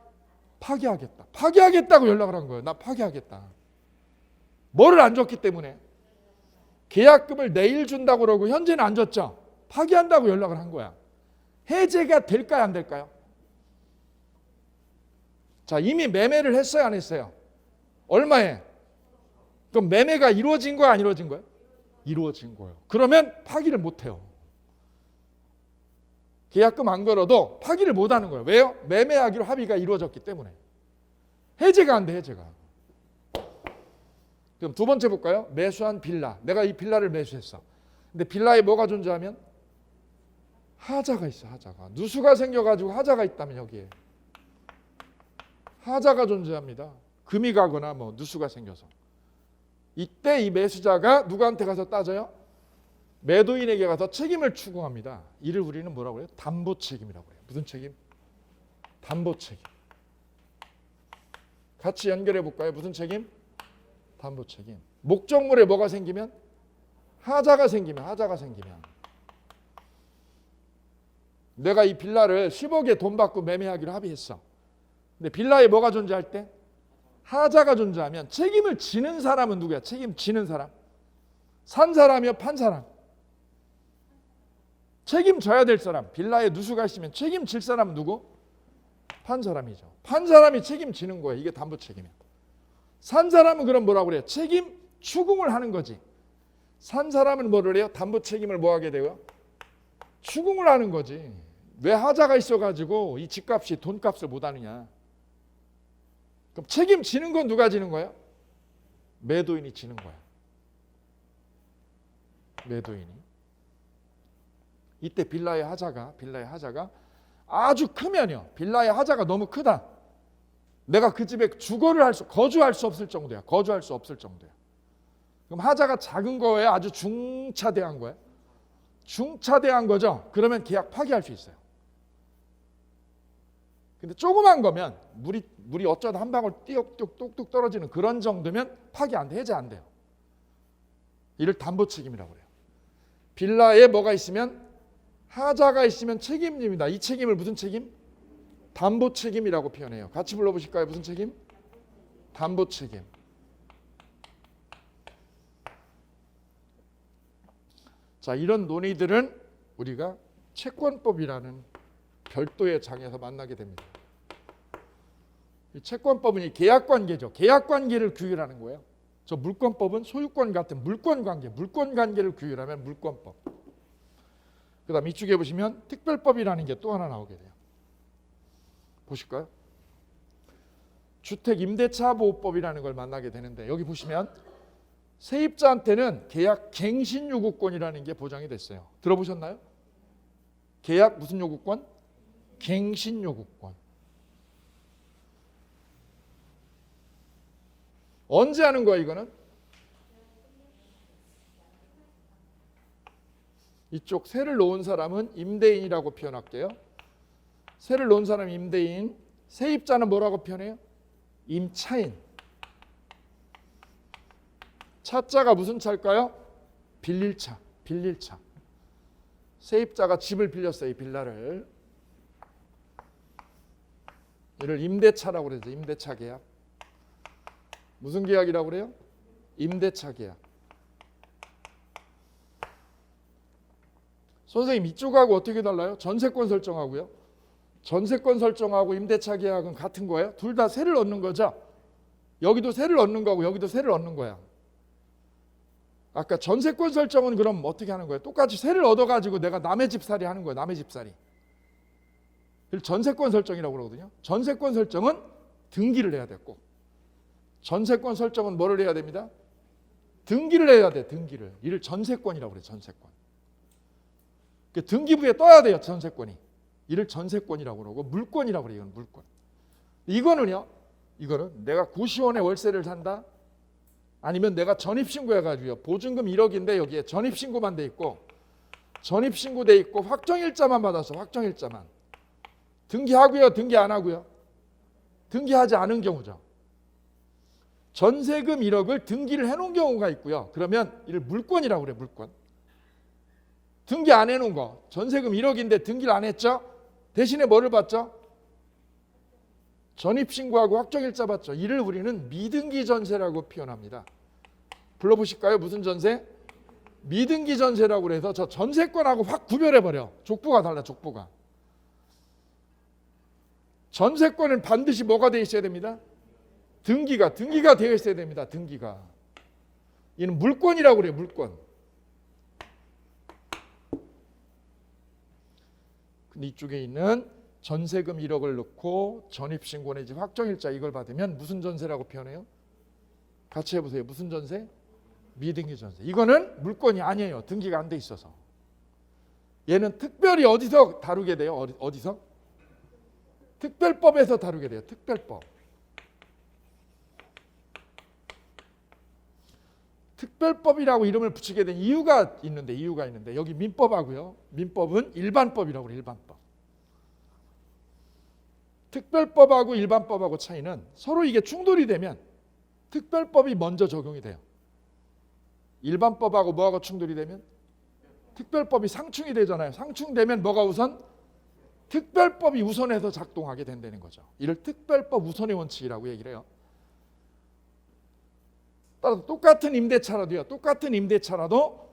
B: 파기하겠다. 파기하겠다고 연락을 한 거예요. 나 파기하겠다. 뭐를 안 줬기 때문에. 계약금을 내일 준다고 그러고 현재는 안 줬죠. 파기한다고 연락을 한 거야. 해제가 될까요? 안 될까요? 자, 이미 매매를 했어요? 안 했어요? 얼마에? 그럼 매매가 이루어진 거야? 안 이루어진 거야? 이루어진 거예요. 그러면 파기를 못 해요. 계약금 안 걸어도 파기를 못 하는 거예요. 왜요? 매매하기로 합의가 이루어졌기 때문에. 해제가 안 돼, 해제가. 그럼 두 번째 볼까요? 매수한 빌라. 내가 이 빌라를 매수했어. 근데 빌라에 뭐가 존재하면? 하자가 있어, 하자가. 누수가 생겨가지고 하자가 있다면 여기에. 하자가 존재합니다. 금이 가거나 뭐 누수가 생겨서. 이때 이 매수자가 누구한테 가서 따져요? 매도인에게 가서 책임을 추궁합니다. 이를 우리는 뭐라고 해요? 담보 책임이라고 해요. 무슨 책임? 담보 책임. 같이 연결해 볼까요? 무슨 책임? 담보 책임. 목적물에 뭐가 생기면? 하자가 생기면, 하자가 생기면. 내가 이 빌라를 10억에 돈 받고 매매하기로 합의했어. 근데 빌라에 뭐가 존재할 때? 하자가 존재하면 책임을 지는 사람은 누구야? 책임지는 사람. 산 사람이요? 판 사람? 책임져야 될 사람. 빌라에 누수가 있으면 책임질 사람은 누구? 판 사람이죠. 판 사람이 책임지는 거예요. 이게 담보 책임이야. 산 사람은 그럼 뭐라고 그래요? 책임 추궁을 하는 거지. 산 사람은 뭐를 해요? 담보 책임을 뭐 하게 돼요? 추궁을 하는 거지. 왜 하자가 있어가지고 이 집값이 돈값을 못 하느냐. 그럼 책임지는 건 누가 지는 거예요? 매도인이 지는 거야. 매도인이. 이때 빌라의 하자가 아주 크면요. 빌라의 하자가 너무 크다. 내가 그 집에 거주할 수 없을 정도야. 거주할 수 없을 정도야. 그럼 하자가 작은 거예요? 아주 중차대한 거예요? 중차대한 거죠. 그러면 계약 파기할 수 있어요. 근데 조그만 거면 물이 어쩌다 한 방울 뚝뚝 떨어지는 그런 정도면 파기 안 돼. 해제 안 돼요. 이를 담보 책임이라고 그래요. 빌라에 뭐가 있으면 하자가 있으면 책임집니다. 이 책임을 무슨 책임? 담보 책임이라고 표현해요. 같이 불러보실까요? 무슨 책임? 담보 책임. 자, 이런 논의들은 우리가 채권법이라는 별도의 장에서 만나게 됩니다. 이 채권법은 이 계약관계죠. 계약관계를 규율하는 거예요. 저 물권법은 소유권 같은 물권관계, 물권관계를 규율하면 물권법. 그 다음 이쪽에 보시면 특별법이라는 게 또 하나 나오게 돼요. 보실까요? 주택임대차보호법이라는 걸 만나게 되는데 여기 보시면 세입자한테는 계약 갱신 요구권이라는 게 보장이 됐어요. 들어보셨나요? 계약 무슨 요구권? 갱신 요구권. 언제 하는 거야 이거는? 이쪽 세를 놓은 사람은 임대인이라고 표현할게요. 세를 놓은 사람이 임대인, 세입자는 뭐라고 표현해요? 임차인. 차자가 무슨 차일까요? 빌릴 차, 빌릴 차. 세입자가 집을 빌렸어요, 이 빌라를. 이를 임대차라고 그러죠. 임대차 계약. 무슨 계약이라고 그래요? 임대차 계약. 선생님 이쪽하고 어떻게 달라요? 전세권 설정하고요. 전세권 설정하고 임대차 계약은 같은 거예요? 둘 다 세를 얻는 거죠. 여기도 세를 얻는 거고 여기도 세를 얻는 거야. 아까 전세권 설정은 그럼 어떻게 하는 거예요? 똑같이 세를 얻어가지고 내가 남의 집살이 하는 거예요. 남의 집살이. 이걸 전세권 설정이라고 그러거든요. 전세권 설정은 등기를 해야 되고 전세권 설정은 뭐를 해야 됩니다? 등기를 해야 돼. 등기를. 이를 전세권이라고 그래요. 전세권. 등기부에 떠야 돼요. 전세권이. 이를 전세권이라고 그러고 물권이라고 그래요. 이건 물권. 이거는요. 이거는 내가 고시원에 월세를 산다. 아니면 내가 전입신고해가지고요. 보증금 1억인데 여기에 전입신고만 돼 있고 전입신고 돼 있고 확정일자만 받았어. 확정일자만. 등기하고요. 등기 안 하고요. 등기하지 않은 경우죠. 전세금 1억을 등기를 해놓은 경우가 있고요. 그러면 이를 물권이라고 그래요. 물권. 등기 안 해놓은 거. 전세금 1억인데 등기를 안 했죠. 대신에 뭐를 받죠? 전입신고하고 확정일자 받죠. 이를 우리는 미등기 전세라고 표현합니다. 불러보실까요? 무슨 전세? 미등기 전세라고 해서 저 전세권하고 확 구별해버려. 족보가 달라. 족보가. 전세권은 반드시 뭐가 되어 있어야 됩니다? 등기가 되어 있어야 됩니다. 등기가. 이는 물권이라고 그래요. 물권. 근데 이쪽에 있는 전세금 1억을 넣고 전입신고 내지 확정일자 이걸 받으면 무슨 전세라고 표현해요? 같이 해보세요. 무슨 전세? 미등기 전세. 이거는 물권이 아니에요. 등기가 안 돼 있어서. 얘는 특별히 어디서 다루게 돼요? 어디서? 특별법에서 다루게 돼요. 특별법. 특별법이라고 이름을 붙이게 된 이유가 있는데 여기 민법하고요. 민법은 일반법이라고 그래요. 일반법. 특별법하고 일반법하고 차이는 서로 이게 충돌이 되면 특별법이 먼저 적용이 돼요. 일반법하고 뭐하고 충돌이 되면 특별법이 상충이 되잖아요. 상충되면 뭐가 우선? 특별법이 우선해서 작동하게 된다는 거죠. 이를 특별법 우선의 원칙이라고 얘기를 해요. 따라서 똑같은 임대차라도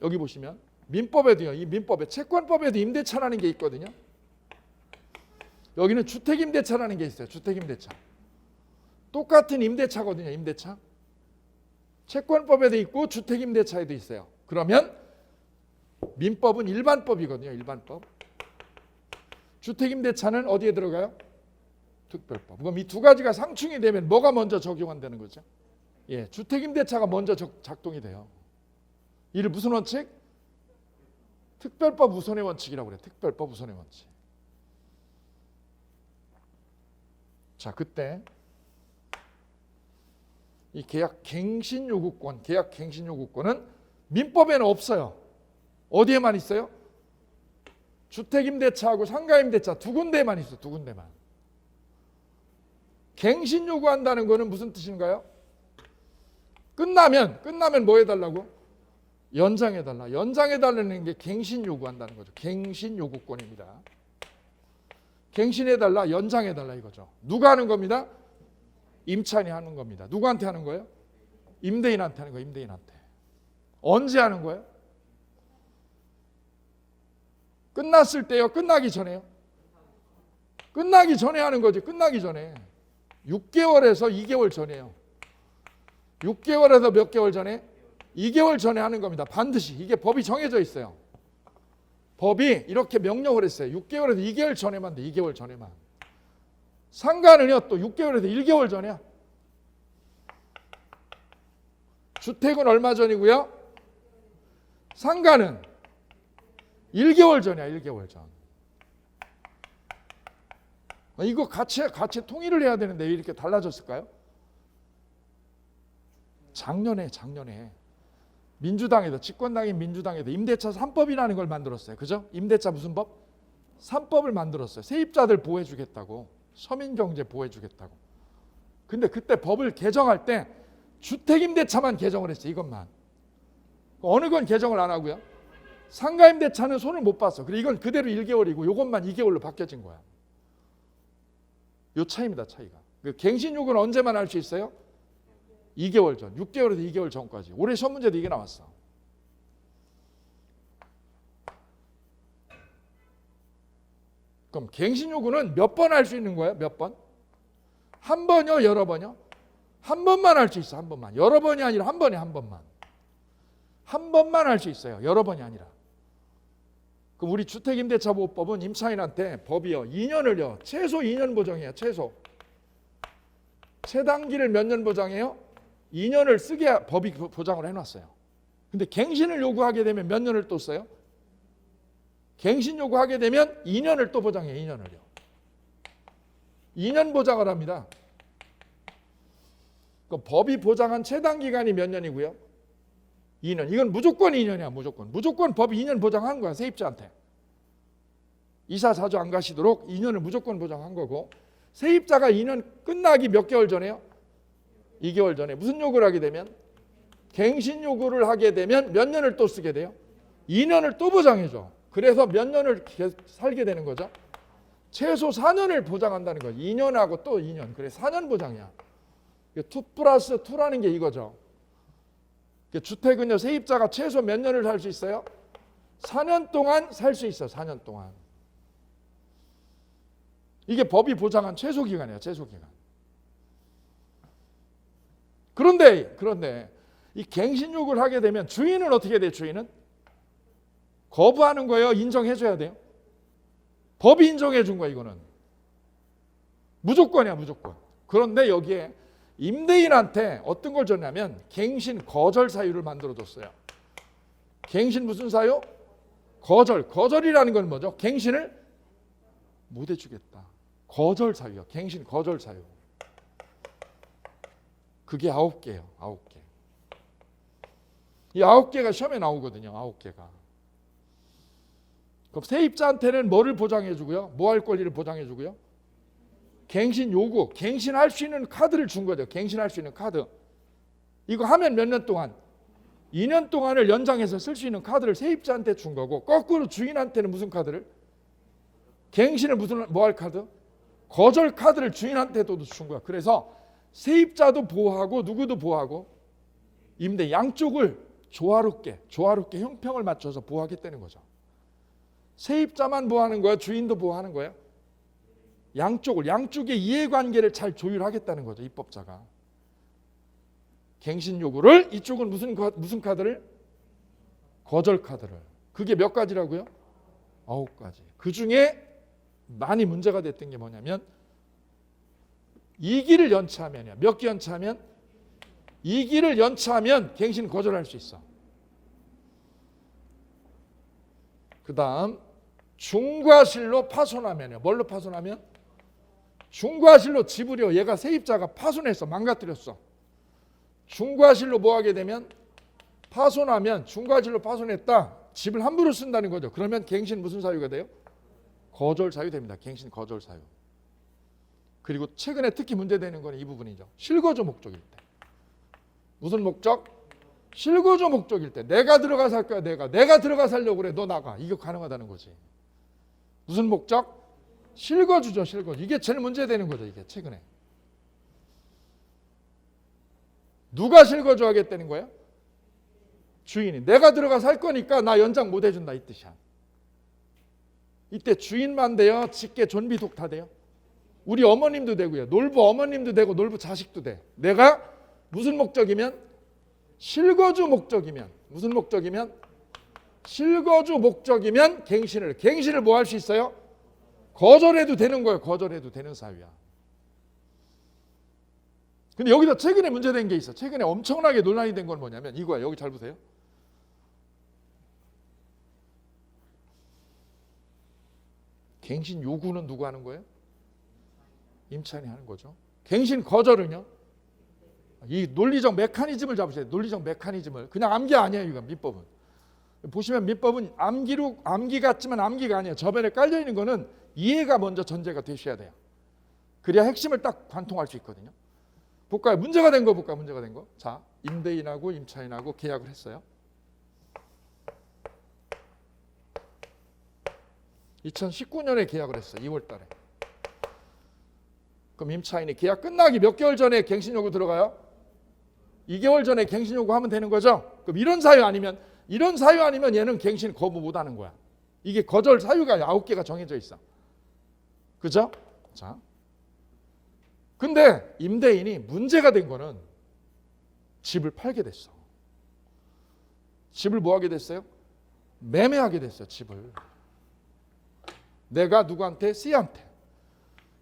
B: 여기 보시면 민법에도요. 이 민법에 채권법에도 임대차라는 게 있거든요. 여기는 주택임대차라는 게 있어요. 주택임대차. 똑같은 임대차거든요. 임대차. 채권법에도 있고 주택임대차에도 있어요. 그러면 민법은 일반법이거든요. 일반법. 주택임대차는 어디에 들어가요? 특별법. 그럼 이 두 가지가 상충이 되면 뭐가 먼저 적용한다는 거죠? 예, 주택임대차가 먼저 작동이 돼요. 이를 무슨 원칙? 특별법 우선의 원칙이라고 그래요. 특별법 우선의 원칙. 자, 그때 이 계약 갱신 요구권은 민법에는 없어요. 어디에만 있어요? 주택임대차하고 상가임대차 두 군데만 있어요. 두 군데만. 갱신 요구한다는 거는 무슨 뜻인가요? 끝나면 뭐 해달라고? 연장해달라. 연장해달라는 게 갱신 요구한다는 거죠. 갱신 요구권입니다. 갱신해달라, 연장해달라 이거죠. 누가 하는 겁니다? 임차인이 하는 겁니다. 누구한테 하는 거예요? 임대인한테 하는 거예요. 임대인한테. 언제 하는 거예요? 끝났을 때요? 끝나기 전에요? 끝나기 전에 하는 거지. 끝나기 전에. 6개월에서 2개월 전에요. 6개월에서 몇 개월 전에? 2개월 전에 하는 겁니다. 반드시. 이게 법이 정해져 있어요. 법이 이렇게 명령을 했어요. 6개월에서 2개월 전에만 돼. 2개월 전에만. 상가는요. 또 6개월에서 1개월 전이야. 주택은 얼마 전이고요? 상가는 1개월 전이야. 1개월 전. 이거 같이 통일을 해야 되는데 왜 이렇게 달라졌을까요? 작년에 민주당에서 집권당인 민주당에서 임대차 3법이라는 걸 만들었어요. 그죠? 임대차 무슨 법? 3법을 만들었어요. 세입자들 보호해 주겠다고. 서민경제 보호해 주겠다고. 근데 그때 법을 개정할 때 주택임대차만 개정을 했어요. 이것만. 어느 건 개정을 안 하고요. 상가임대차는 손을 못 봤어. 그리고 이건 그대로 1개월이고 이것만 2개월로 바뀌어진 거야. 요 차이입니다. 차이가. 그 갱신요구는 언제만 할 수 있어요? 2개월 전. 6개월에서 2개월 전까지. 올해 시험 문제도 이게 나왔어. 그럼 갱신요구는 몇 번 할 수 있는 거예요? 몇 번? 한 번이요? 여러 번이요? 한 번만 할 수 있어. 한 번만. 여러 번이 아니라 한 번에 한 번만. 한 번만 할 수 있어요. 여러 번이 아니라. 그럼 우리 주택임대차보호법은 임차인한테 법이요. 2년을요. 최소 2년 보장해요. 최소. 최단기를 몇 년 보장해요? 2년을 쓰게 법이 보장을 해놨어요. 근데 갱신을 요구하게 되면 몇 년을 또 써요? 갱신 요구하게 되면 2년을 또 보장해요. 2년을요. 2년 보장을 합니다. 그 법이 보장한 최단 기간이 몇 년이고요? 2년. 이건 무조건 2년이야. 무조건 법이 2년 보장한 거야. 세입자한테. 이사 자주 안 가시도록 2년을 무조건 보장한 거고 세입자가 2년 끝나기 몇 개월 전에요? 2개월 전에 무슨 요구를 하게 되면? 갱신 요구를 하게 되면 몇 년을 또 쓰게 돼요? 2년을 또 보장해줘. 그래서 몇 년을 살게 되는 거죠? 최소 4년을 보장한다는 거예요. 2년하고 또 2년. 그래 4년 보장이야. 2+2라는 게 이거죠. 주택은요, 세입자가 최소 몇 년을 살 수 있어요? 4년 동안 살 수 있어. 4년 동안. 이게 법이 보장한 최소 기간이에요. 최소 기간. 그런데 이 갱신 요구를 하게 되면 주인은 어떻게 돼요? 주인은 거부하는 거예요? 인정해줘야 돼요? 법이 인정해준 거야. 이거는 무조건이야. 무조건. 그런데 여기에 임대인한테 어떤 걸 줬냐면 갱신 거절 사유를 만들어줬어요. 갱신 무슨 사유? 거절이라는 건 뭐죠? 갱신을 못 해주겠다. 거절 사유요. 갱신 거절 사유. 그게 9개예요. 9개. 이 9개가 시험에 나오거든요. 9개가. 그럼 세입자한테는 뭐를 보장해주고요? 뭐 할 권리를 보장해주고요? 갱신 요구, 갱신할 수 있는 카드를 준 거죠. 갱신할 수 있는 카드. 이거 하면 몇 년 동안? 2년 동안을 연장해서 쓸 수 있는 카드를 세입자한테 준 거고, 거꾸로 주인한테는 무슨 카드를? 갱신을 뭐 할 카드? 거절 카드를 주인한테도 준 거야. 그래서 세입자도 보호하고 누구도 보호하고 임대 양쪽을 조화롭게 형평을 맞춰서 보호하겠다는 거죠. 세입자만 보호하는 거야? 주인도 보호하는 거예요? 양쪽의 이해관계를 잘 조율하겠다는 거죠. 입법자가. 갱신 요구를 이쪽은 무슨 카드를? 거절 카드를. 그게 몇 가지라고요? 9가지. 그 중에 많이 문제가 됐던 게 뭐냐면 2기를 연차하면요. 몇 기 연차하면? 2기를 연차하면 갱신 거절할 수 있어. 그 다음 중과실로 파손하면요. 뭘로 파손하면? 중과실로 집을요. 얘가 세입자가 파손했어. 망가뜨렸어. 중과실로 뭐 하게 되면? 파손하면 중과실로 파손했다. 집을 함부로 쓴다는 거죠. 그러면 갱신 무슨 사유가 돼요? 거절 사유 됩니다. 갱신 거절 사유. 그리고 최근에 특히 문제되는 건 이 부분이죠. 실거주 목적일 때. 무슨 목적? 실거주 목적일 때. 내가 들어가 살 거야. 내가 들어가 살려고 그래. 너 나가. 이게 가능하다는 거지. 무슨 목적? 실거주죠. 실거주. 이게 제일 문제되는 거죠. 이게 최근에. 누가 실거주 하겠다는 거예요? 주인이. 내가 들어가 살 거니까 나 연장 못 해준다 이 뜻이야. 이때 주인만 돼요? 직계 존비 독타 돼요? 우리 어머님도 되고요. 놀부 어머님도 되고 놀부 자식도 돼. 내가 무슨 목적이면? 실거주 목적이면. 무슨 목적이면? 실거주 목적이면 갱신을 뭐 할 수 있어요? 거절해도 되는 거예요. 거절해도 되는 사유야. 근데 여기서 최근에 문제된 게 있어. 최근에 엄청나게 논란이 된 건 뭐냐면 이거야. 여기 잘 보세요. 갱신 요구는 누가 하는 거예요? 임차인이 하는 거죠. 갱신 거절은요? 이 논리적 메커니즘을 잡으셔야 돼요. 논리적 메커니즘을. 그냥 암기 아니에요. 이건 민법은. 보시면 민법은 암기 같지만 암기가 아니에요. 저변에 깔려있는 거는 이해가 먼저 전제가 되셔야 돼요. 그래야 핵심을 딱 관통할 수 있거든요. 볼까요? 문제가 된 거 볼까요? 문제가 된 거. 자, 임대인하고 임차인하고 계약을 했어요. 2019년에 계약을 했어요. 2월 달에. 그럼 임차인이 계약 끝나기 몇 개월 전에 갱신 요구 들어가요? 2개월 전에 갱신 요구하면 되는 거죠? 그럼 이런 사유 아니면 얘는 갱신 거부 못 하는 거야. 이게 거절 사유가 9개가 정해져 있어. 그죠? 자. 근데 임대인이 문제가 된 거는 집을 팔게 됐어. 집을 뭐 하게 됐어요? 매매하게 됐어요. 집을. 내가 누구한테? C한테.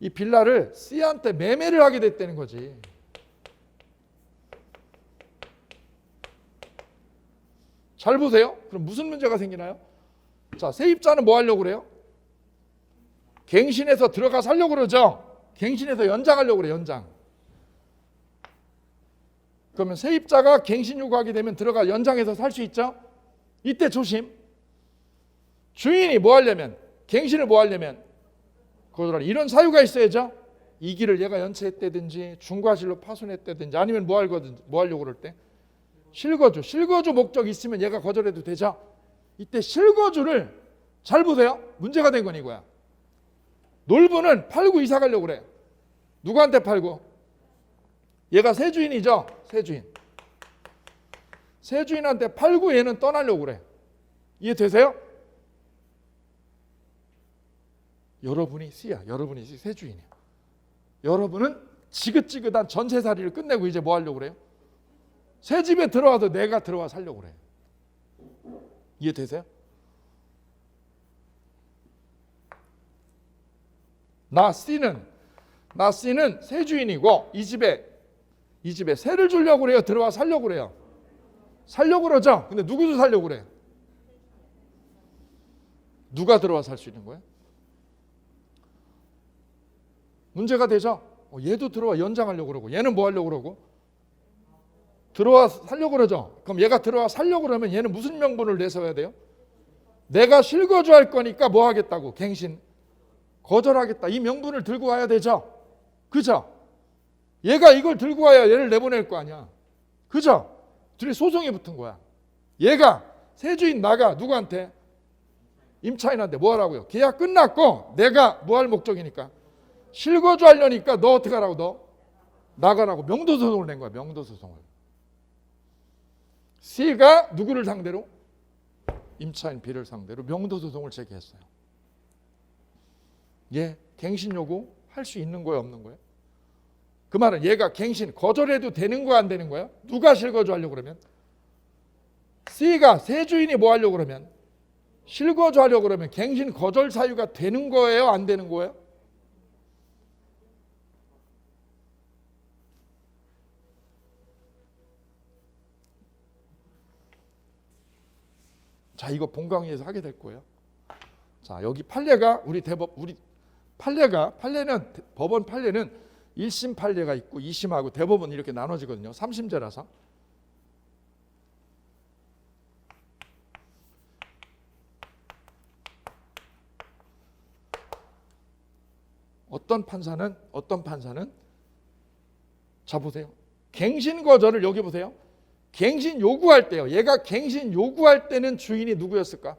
B: 이 빌라를 C한테 매매를 하게 됐다는 거지. 잘 보세요. 그럼 무슨 문제가 생기나요? 자, 세입자는 뭐 하려고 그래요? 갱신해서 들어가 살려고 그러죠. 갱신해서 연장하려고 그래. 연장. 그러면 세입자가 갱신 요구하게 되면 들어가 연장해서 살 수 있죠. 이때 조심. 주인이 뭐 하려면, 갱신을 뭐 하려면 거절하는 이런 사유가 있어야죠. 이 길을 얘가 연체했다든지 중과실로 파손했다든지 아니면 뭐 하려고 그럴 때 실거주 목적 있으면 얘가 거절해도 되죠. 이때 실거주를 잘 보세요. 문제가 된 건 이거야. 놀부는 팔고 이사 가려고 그래. 누구한테 팔고? 얘가 새 주인이죠. 새 주인한테 팔고 얘는 떠나려고 그래. 이해되세요? 여러분이 C야. 여러분이 C, 새 주인이야. 여러분은 지긋지긋한 전세살이를 끝내고 이제 뭐 하려고 그래요? 새 집에 들어와서 내가 들어와 살려고 그래. 이해되세요? 나 C는 새 주인이고 이 집에 세를 주려고 그래요? 들어와 살려고 그래요? 살려고 그러죠? 근데 누구도 살려고 그래? 누가 들어와 살 수 있는 거예요? 문제가 되죠? 얘도 들어와 연장하려고 그러고 얘는 뭐 하려고 그러고? 들어와 살려고 그러죠? 그럼 얘가 들어와 살려고 그러면 얘는 무슨 명분을 내세워야 돼요? 내가 실거주할 거니까 뭐 하겠다고? 갱신 거절하겠다. 이 명분을 들고 와야 되죠? 그죠? 얘가 이걸 들고 와야 얘를 내보낼 거 아니야. 그죠? 둘이 소송이 붙은 거야. 얘가 새 주인 나가 누구한테? 임차인한테 뭐 하라고요? 계약 끝났고 내가 뭐 할 목적이니까 실거주 하려니까 너 어떻게 하라고? 너 나가라고 명도소송을 낸 거야. 명도소송을. C가 누구를 상대로? 임차인 B를 상대로 명도소송을 제기했어요. 얘 갱신 요구 할 수 있는 거예요? 없는 거예요? 그 말은 얘가 갱신 거절해도 되는 거야? 안 되는 거야? 누가 실거주 하려고 그러면? C가 새 주인이 뭐 하려고 그러면? 실거주 하려고 그러면 갱신 거절 사유가 되는 거예요? 안 되는 거예요? 자, 이거 본강의에서 하게 될 거예요. 자, 여기 판례가 판례는 법원 판례는 1심 판례가 있고 2심하고 대법원 이렇게 나눠지거든요. 3심제라서. 어떤 판사는 자 보세요. 갱신 거절을 여기 보세요. 갱신 요구할 때요. 얘가 갱신 요구할 때는 주인이 누구였을까?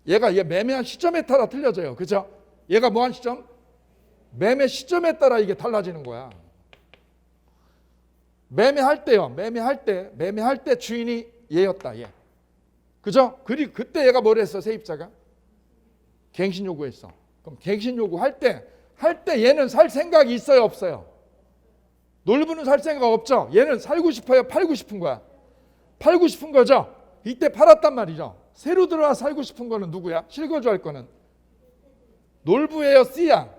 B: 얘 매매한 시점에 따라 틀려져요. 그죠? 얘가 뭐한 시점? 매매 시점에 따라 이게 달라지는 거야. 매매할 때 주인이 얘였다. 얘. 그죠? 그때 얘가 뭘 했어? 세입자가 갱신 요구했어. 그럼 갱신 요구할 때 얘는 살 생각이 있어요, 없어요? 놀부는 살 생각 없죠? 얘는 살고 싶어요, 팔고 싶은 거야? 팔고 싶은 거죠? 이때 팔았단 말이죠. 새로 들어와 살고 싶은 거는 누구야? 실거주 할 거는 놀부예요, C야?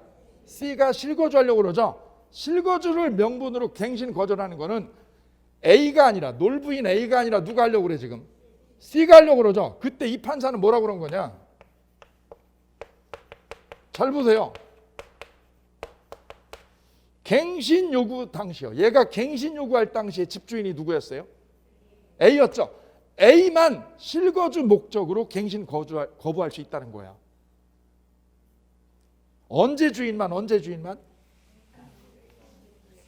B: C가 실거주 하려고 그러죠? 실거주를 명분으로 갱신 거절하는 거는 A가 아니라 놀부인 A가 아니라 누가 하려고 그래 지금? C가 하려고 그러죠? 그때 이 판사는 뭐라고 그런 거냐? 잘 보세요. 갱신 요구 당시요. 얘가 갱신 요구할 당시에 집주인이 누구였어요? A였죠. A만 실거주 목적으로 갱신 거부할 수 있다는 거야. 언제 주인만?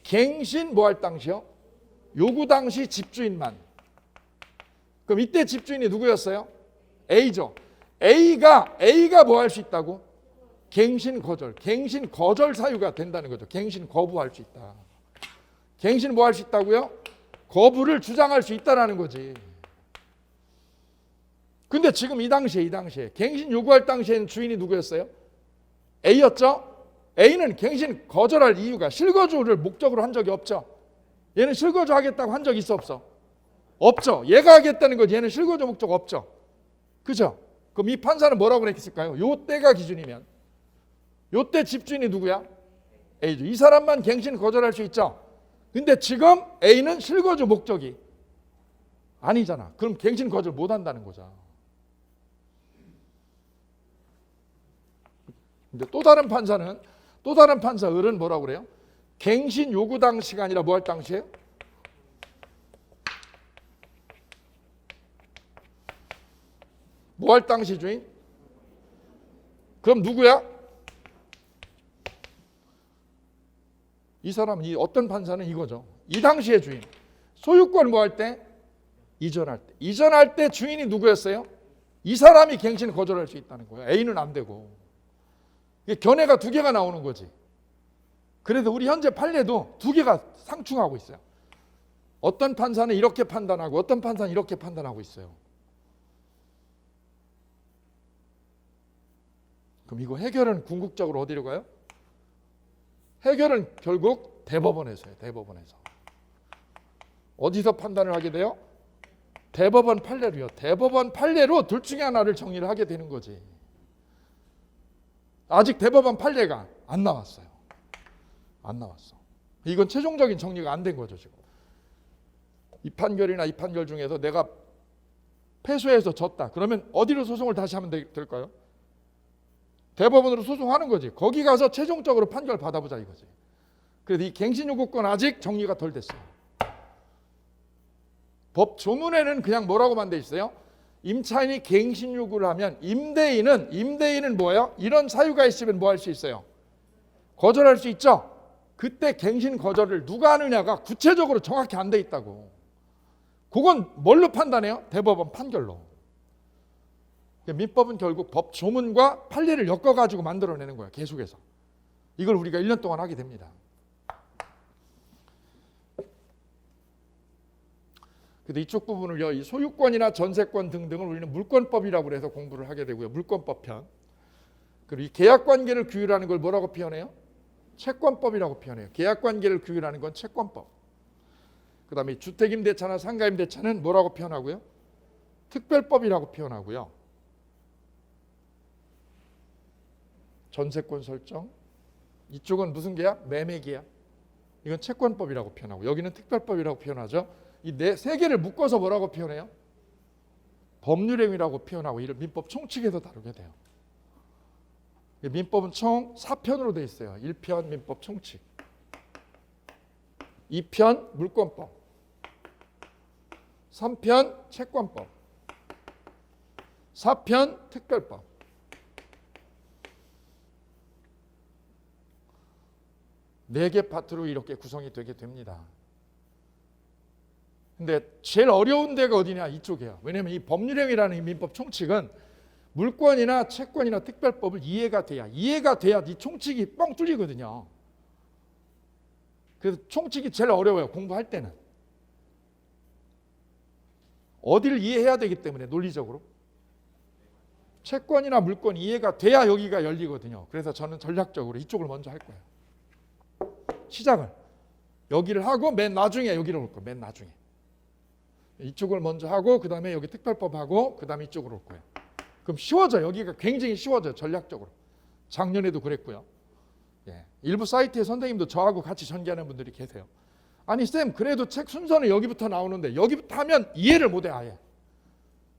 B: 갱신 뭐 할 당시요? 요구 당시 집주인만. 그럼 이때 집주인이 누구였어요? A죠. A가 뭐 할 수 있다고? 갱신 거절 사유가 된다는 거죠. 갱신 거부할 수 있다. 갱신 뭐 할 수 있다고요? 거부를 주장할 수 있다라는 거지. 근데 지금 이 당시에 갱신 요구할 당시에는 주인이 누구였어요? A였죠? A는 갱신 거절할 이유가 실거주를 목적으로 한 적이 없죠. 얘는 실거주 하겠다고 한 적이 있어 없어? 없죠. 얘가 하겠다는 거지. 얘는 실거주 목적 없죠. 그죠? 그럼 이 판사는 뭐라고 했을까요? 요 때가 기준이면 요때 집주인이 누구야? A죠. 이 사람만 갱신 거절할 수 있죠. 근데 지금 A는 실거주 목적이 아니잖아. 그럼 갱신 거절 못 한다는 거죠. 근데 또 다른 판사 을은 뭐라고 그래요? 갱신 요구 당시가 아니라 뭐 할 당시에요? 뭐 할 당시 주인? 그럼 누구야? 이 사람은 이 어떤 판사는 이거죠. 이 당시의 주인. 소유권 뭐 할 때? 이전할 때. 이전할 때 주인이 누구였어요? 이 사람이 갱신을 거절할 수 있다는 거예요. A는 안 되고. 이게 견해가 두 개가 나오는 거지. 그래서 우리 현재 판례도 두 개가 상충하고 있어요. 어떤 판사는 이렇게 판단하고 어떤 판사는 이렇게 판단하고 있어요. 그럼 이거 해결은 궁극적으로 어디로 가요? 해결은 결국 대법원에서요. 대법원에서. 어디서 판단을 하게 돼요? 대법원 판례로요. 대법원 판례로 둘 중에 하나를 정리를 하게 되는 거지. 아직 대법원 판례가 안 나왔어요. 안 나왔어. 이건 최종적인 정리가 안 된 거죠, 지금. 이 판결이나 이 판결 중에서 내가 패소해서 졌다. 그러면 어디로 소송을 다시 하면 될까요? 대법원으로 소송하는 거지. 거기 가서 최종적으로 판결 받아보자 이거지. 그래서 이 갱신요구권 아직 정리가 덜 됐어요. 법 조문에는 그냥 뭐라고만 돼 있어요? 임차인이 갱신 요구를 하면 임대인은 뭐예요? 이런 사유가 있으면 뭐 할 수 있어요? 거절할 수 있죠. 그때 갱신 거절을 누가 하느냐가 구체적으로 정확히 안 돼 있다고. 그건 뭘로 판단해요? 대법원 판결로. 민법은 결국 법 조문과 판례를 엮어가지고 만들어내는 거야. 계속해서. 이걸 우리가 1년 동안 하게 됩니다. 근데 이쪽 부분을요, 이 소유권이나 전세권 등등을 우리는 물권법이라고 해서 공부를 하게 되고요. 물권법 편. 그리고 이 계약관계를 규율하는 걸 뭐라고 표현해요? 채권법이라고 표현해요. 계약관계를 규율하는 건 채권법. 그 다음에 주택임대차나 상가임대차는 뭐라고 표현하고요? 특별법이라고 표현하고요. 전세권 설정. 이쪽은 무슨 계약? 매매계약. 이건 채권법이라고 표현하고 여기는 특별법이라고 표현하죠. 이 세 개를 묶어서 뭐라고 표현해요? 법률행위라고 표현하고 이를 민법 총칙에서 다루게 돼요. 민법은 총 4편으로 되어 있어요. 1편 민법 총칙, 2편 물권법, 3편 채권법, 4편 특별법. 네 개 파트로 이렇게 구성이 되게 됩니다. 근데 제일 어려운 데가 어디냐? 이쪽이에요. 왜냐하면 이 법률행위라는 이 민법 총칙은 물권이나 채권이나 특별법을 이해가 돼야 이 총칙이 뻥 뚫리거든요. 그래서 총칙이 제일 어려워요. 공부할 때는. 어디를 이해해야 되기 때문에 논리적으로. 채권이나 물권 이해가 돼야 여기가 열리거든요. 그래서 저는 전략적으로 이쪽을 먼저 할 거예요. 시작을. 여기를 하고 맨 나중에 여기로 올 거예요. 맨 나중에. 이쪽을 먼저 하고 그 다음에 여기 특별법 하고 그 다음에 이쪽으로 올 거예요. 그럼 쉬워져요. 여기가 굉장히 쉬워져요. 전략적으로. 작년에도 그랬고요. 예. 일부 사이트에 선생님도 저하고 같이 전개하는 분들이 계세요. 아니 쌤 그래도 책 순서는 여기부터 나오는데 여기부터 하면 이해를 못해 아예.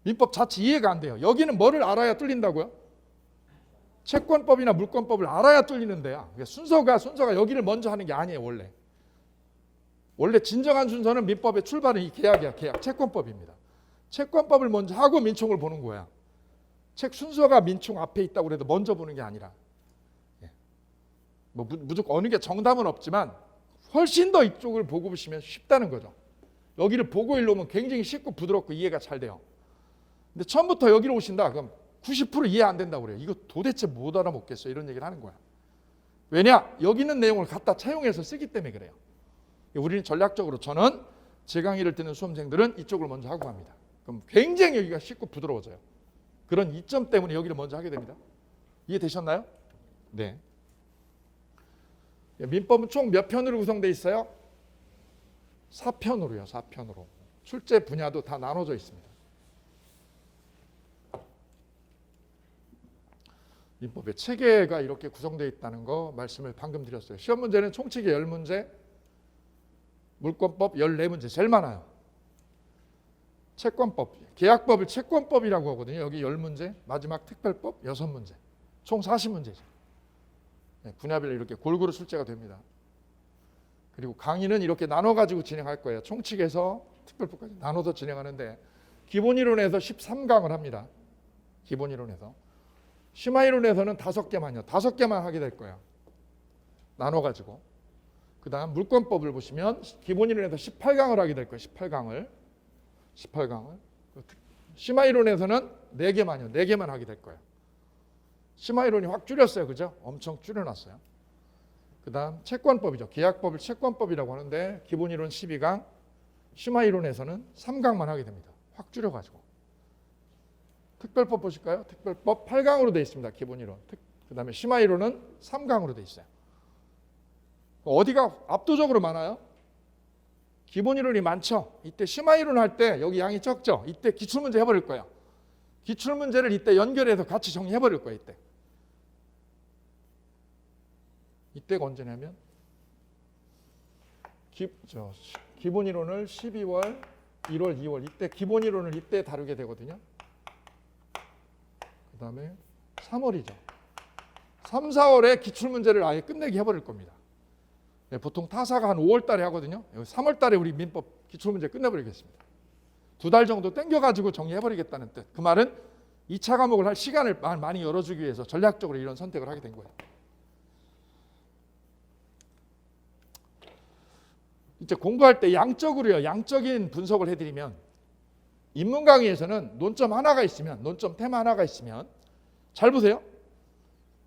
B: 민법 자체 이해가 안 돼요. 여기는 뭐를 알아야 뚫린다고요? 채권법이나 물권법을 알아야 뚫리는데요. 순서가 여기를 먼저 하는 게 아니에요. 원래 진정한 순서는 민법의 출발은 이 계약이야. 계약 채권법입니다. 채권법을 먼저 하고 민총을 보는 거야. 책 순서가 민총 앞에 있다고 해도 먼저 보는 게 아니라 뭐 무조건 어느 게 정답은 없지만 훨씬 더 이쪽을 보고 보시면 쉽다는 거죠. 여기를 보고 일로 오면 굉장히 쉽고 부드럽고 이해가 잘 돼요. 근데 처음부터 여기로 오신다 그럼 90% 이해 안 된다고 그래요. 이거 도대체 못 알아먹겠어 이런 얘기를 하는 거야. 왜냐? 여기 있는 내용을 갖다 차용해서 쓰기 때문에 그래요. 우리는 전략적으로 저는 제 강의를 듣는 수험생들은 이쪽을 먼저 하고 갑니다. 그럼 굉장히 여기가 쉽고 부드러워져요. 그런 이점 때문에 여기를 먼저 하게 됩니다. 이해되셨나요? 네. 민법은 총 몇 편으로 구성되어 있어요? 4편으로요. 4편으로. 출제 분야도 다 나눠져 있습니다. 민법의 체계가 이렇게 구성되어 있다는 거 말씀을 방금 드렸어요. 시험 문제는 총칙이 10문제, 물권법 14문제 제일 많아요. 채권법, 계약법을 채권법이라고 하거든요. 여기 10문제, 마지막 특별법 6문제. 총 40문제죠. 네, 분야별로 이렇게 골고루 출제가 됩니다. 그리고 강의는 이렇게 나눠가지고 진행할 거예요. 총칙에서 특별법까지 나눠서 진행하는데 기본이론에서 13강을 합니다. 기본이론에서. 심화이론에서는 5개만요. 5개만 하게 될 거예요. 나눠가지고. 그 다음 물권법을 보시면 기본이론에서 18강을 하게 될 거예요. 18강을. 심화이론에서는 4개만요. 4개만 하게 될 거예요. 심화이론이 확 줄였어요. 그죠? 엄청 줄여놨어요. 그 다음 채권법이죠. 계약법을 채권법이라고 하는데 기본이론 12강, 심화이론에서는 3강만 하게 됩니다. 확 줄여가지고. 특별법 보실까요? 특별법 8강으로 되어 있습니다. 기본이론. 그 다음에 심화이론은 3강으로 되어 있어요. 어디가 압도적으로 많아요? 기본이론이 많죠. 이때 심화이론 할 때 여기 양이 적죠. 이때 기출문제 해버릴 거예요. 기출문제를 이때 연결해서 같이 정리해버릴 거예요. 이때가 언제냐면 기본이론을 12월, 1월, 2월 이때 기본이론을 이때 다루게 되거든요. 그 다음에 3월이죠. 3, 4월에 기출문제를 아예 끝내게 해버릴 겁니다. 네, 보통 타사가 한 5월 달에 하거든요. 3월 달에 우리 민법 기출문제 끝내버리겠습니다. 2달 정도 땡겨가지고 정리해버리겠다는 뜻. 그 말은 2차 과목을 할 시간을 많이 열어주기 위해서 전략적으로 이런 선택을 하게 된 거예요. 이제 공부할 때 양적으로요. 양적인 분석을 해드리면 인문 강의에서는 논점 하나가 있으면, 논점 테마 하나가 있으면 잘 보세요.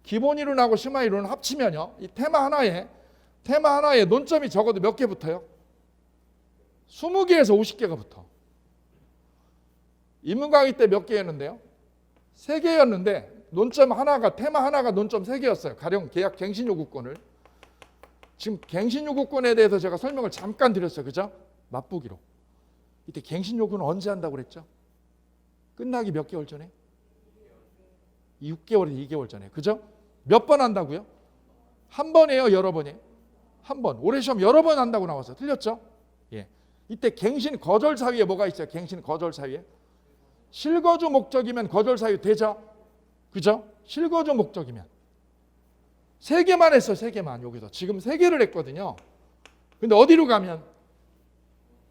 B: 기본이론하고 심화이론을 합치면요. 이 테마 하나에 논점이 적어도 몇 개 붙어요? 20개에서 50개가 붙어. 인문 강의 때 몇 개였는데요? 3개였는데 논점 하나가, 테마 하나가 논점 3개였어요. 가령 계약 갱신 요구권을. 지금 갱신 요구권에 대해서 제가 설명을 잠깐 드렸어요. 그죠? 맛보기로. 이때 갱신 요구는 언제 한다고 그랬죠? 끝나기 몇 개월 전에? 6개월에서 2개월 전에. 그죠? 몇 번 한다고요? 한 번이에요? 여러 번이에요? 한 번. 올해 시험 여러 번 한다고 나왔어요. 틀렸죠? 예. 이때 갱신 거절 사유에 뭐가 있어요? 갱신 거절 사유에? 실거주 목적이면 거절 사유 되죠? 그죠? 실거주 목적이면. 3개만 했어. 3개만 여기서. 지금 3개를 했거든요. 근데 어디로 가면?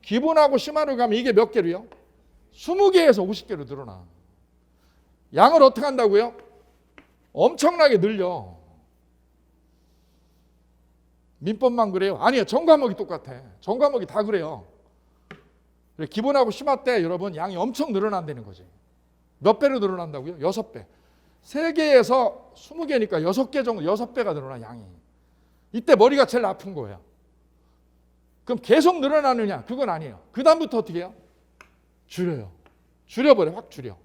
B: 기본하고 심화로 가면 이게 몇 개로요? 20개에서 50개로 늘어나. 양을 어떻게 한다고요? 엄청나게 늘려. 민법만 그래요? 아니에요. 전 과목이 똑같아. 전 과목이 다 그래요. 기본하고 심화 때 여러분 양이 엄청 늘어난다는 거지. 몇 배로 늘어난다고요? 6배. 3개에서 20개니까 6개 정도, 6배가 늘어나 양이. 이때 머리가 제일 아픈 거예요. 그럼 계속 늘어나느냐? 그건 아니에요. 그 다음부터 어떻게 해요? 줄여요. 줄여버려. 확 줄여.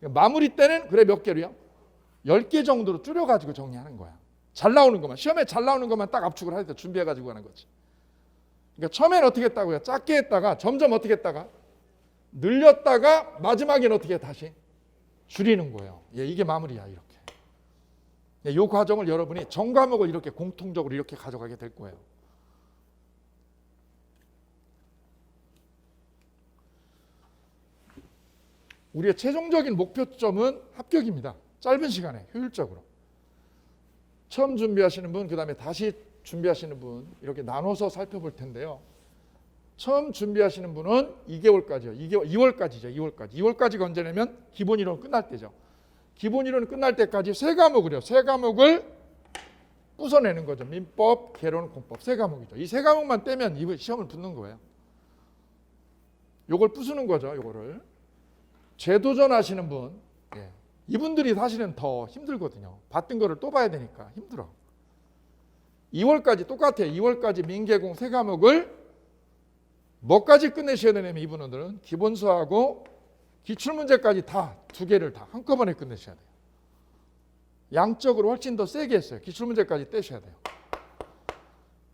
B: 마무리 때는 그래 몇 개로요? 10개 정도로 줄여가지고 정리하는 거야. 잘 나오는 것만. 시험에 잘 나오는 것만 딱 압축을 할 때 준비해가지고 하는 거지. 그러니까 처음에는 어떻게 했다고요? 작게 했다가 점점 어떻게 했다가 늘렸다가 마지막에는 어떻게 해? 다시 줄이는 거예요. 예, 이게 마무리야. 이렇게. 예, 이 과정을 여러분이 전 과목을 이렇게 공통적으로 이렇게 가져가게 될 거예요. 우리의 최종적인 목표점은 합격입니다. 짧은 시간에 효율적으로. 처음 준비하시는 분, 그 다음에 다시 준비하시는 분 이렇게 나눠서 살펴볼 텐데요. 처음 준비하시는 분은 2개월까지요. 2월까지죠. 2월까지가 언제냐면 기본이론 끝날 때죠. 기본이론 끝날 때까지 3과목을요. 3과목을 부숴내는 거죠. 민법, 개론, 공법 3과목이죠. 이 3과목만 떼면 이 시험을 붙는 거예요. 요걸 부수는 거죠. 요거를. 재도전 하시는 분, 예. 이분들이 사실은 더 힘들거든요. 봤던 거를 또 봐야 되니까 힘들어. 2월까지 똑같아요. 2월까지 민계공 3과목을 뭐까지 끝내셔야 되냐면 이분들은 기본수하고 기출문제까지 다 2개를 다 한꺼번에 끝내셔야 돼요. 양적으로 훨씬 더 세게 했어요. 기출문제까지 떼셔야 돼요.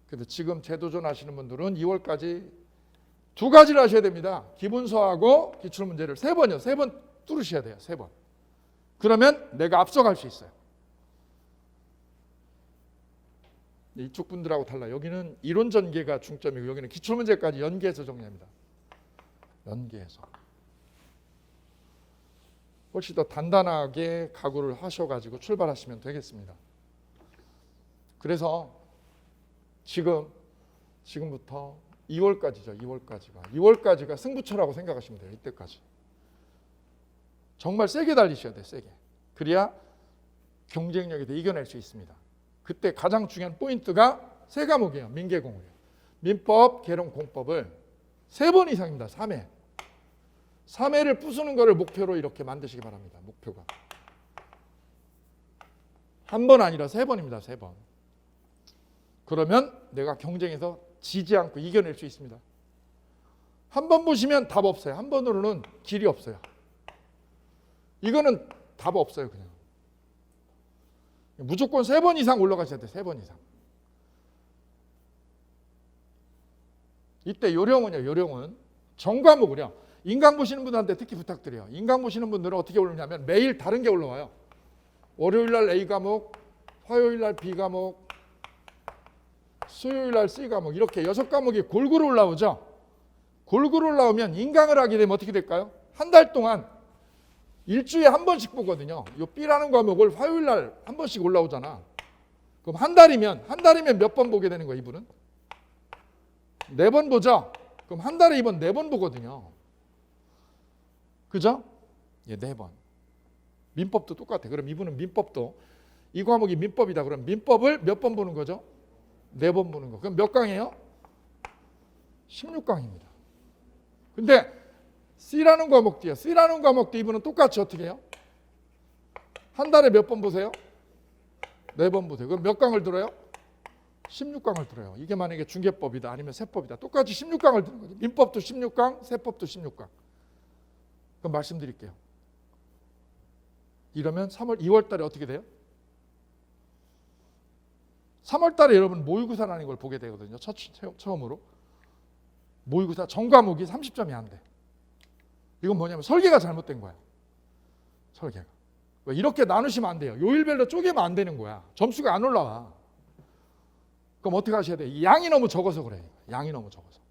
B: 근데 지금 재도전 하시는 분들은 2월까지 2가지를 하셔야 됩니다. 기본수하고 기출문제를 3번이요. 3번 뚫으셔야 돼요. 3번. 그러면 내가 앞서갈 수 있어요. 이쪽 분들하고 달라. 여기는 이론 전개가 중점이고 여기는 기출문제까지 연계해서 정리합니다. 연계해서. 훨씬 더 단단하게 각오를 하셔가지고 출발하시면 되겠습니다. 그래서 지금부터 2월까지죠. 2월까지가 승부처라고 생각하시면 돼요. 이때까지. 정말 세게 달리셔야 돼요. 세게. 그래야 경쟁력에 대해 이겨낼 수 있습니다. 그때 가장 중요한 포인트가 3과목이에요. 민계공을요. 민법, 개론, 공법을 3번 이상입니다. 3회. 3회를 부수는 거를 목표로 이렇게 만드시기 바랍니다. 목표가. 한 번 아니라 3번입니다. 3번. 그러면 내가 경쟁에서 지지 않고 이겨낼 수 있습니다. 한 번 보시면 답 없어요. 한 번으로는 길이 없어요. 이거는 답 없어요. 그냥. 무조건 3번 이상 올라가셔야 돼요. 3번 이상. 이때 요령은요. 요령은 전과목을요. 인강 보시는 분들한테 특히 부탁드려요. 인강 보시는 분들은 어떻게 올리냐면 매일 다른 게 올라와요. 월요일 날 A 과목, 화요일 날 B 과목, 수요일 날 C 과목 이렇게 6과목이 골고루 올라오죠. 골고루 올라오면 인강을 하게 되면 어떻게 될까요? 한 달 동안 일주일에 한 번씩 보거든요. 이 B라는 과목을 화요일 날 한 번씩 올라오잖아. 그럼 한 달이면 몇 번 보게 되는 거야, 이분은? 4번 보죠? 그럼 한 달에 이번 4번 보거든요. 그죠? 예, 4번. 민법도 똑같아. 그럼 이분은 민법도 이 과목이 민법이다. 그럼 민법을 몇 번 보는 거죠? 4번 보는 거. 그럼 몇 강이에요? 16강입니다. 근데 C라는 과목도요. C라는 과목도 이분은 똑같이 어떻게 해요? 한 달에 몇 번 보세요? 4번 보세요. 그럼 몇 강을 들어요? 16강을 들어요. 이게 만약에 중개법이다 아니면 세법이다. 똑같이 16강을 드는 거죠. 민법도 16강, 세법도 16강. 그럼 말씀드릴게요. 이러면 2월 달에 어떻게 돼요? 3월 달에 여러분 모의고사라는 걸 보게 되거든요. 처음으로. 모의고사 전과목이 30점이 안 돼. 이건 뭐냐면 설계가 잘못된 거야. 설계가. 왜 이렇게 나누시면 안 돼요. 요일별로 쪼개면 안 되는 거야. 점수가 안 올라와. 그럼 어떻게 하셔야 돼요? 양이 너무 적어서 그래. 양이 너무 적어서.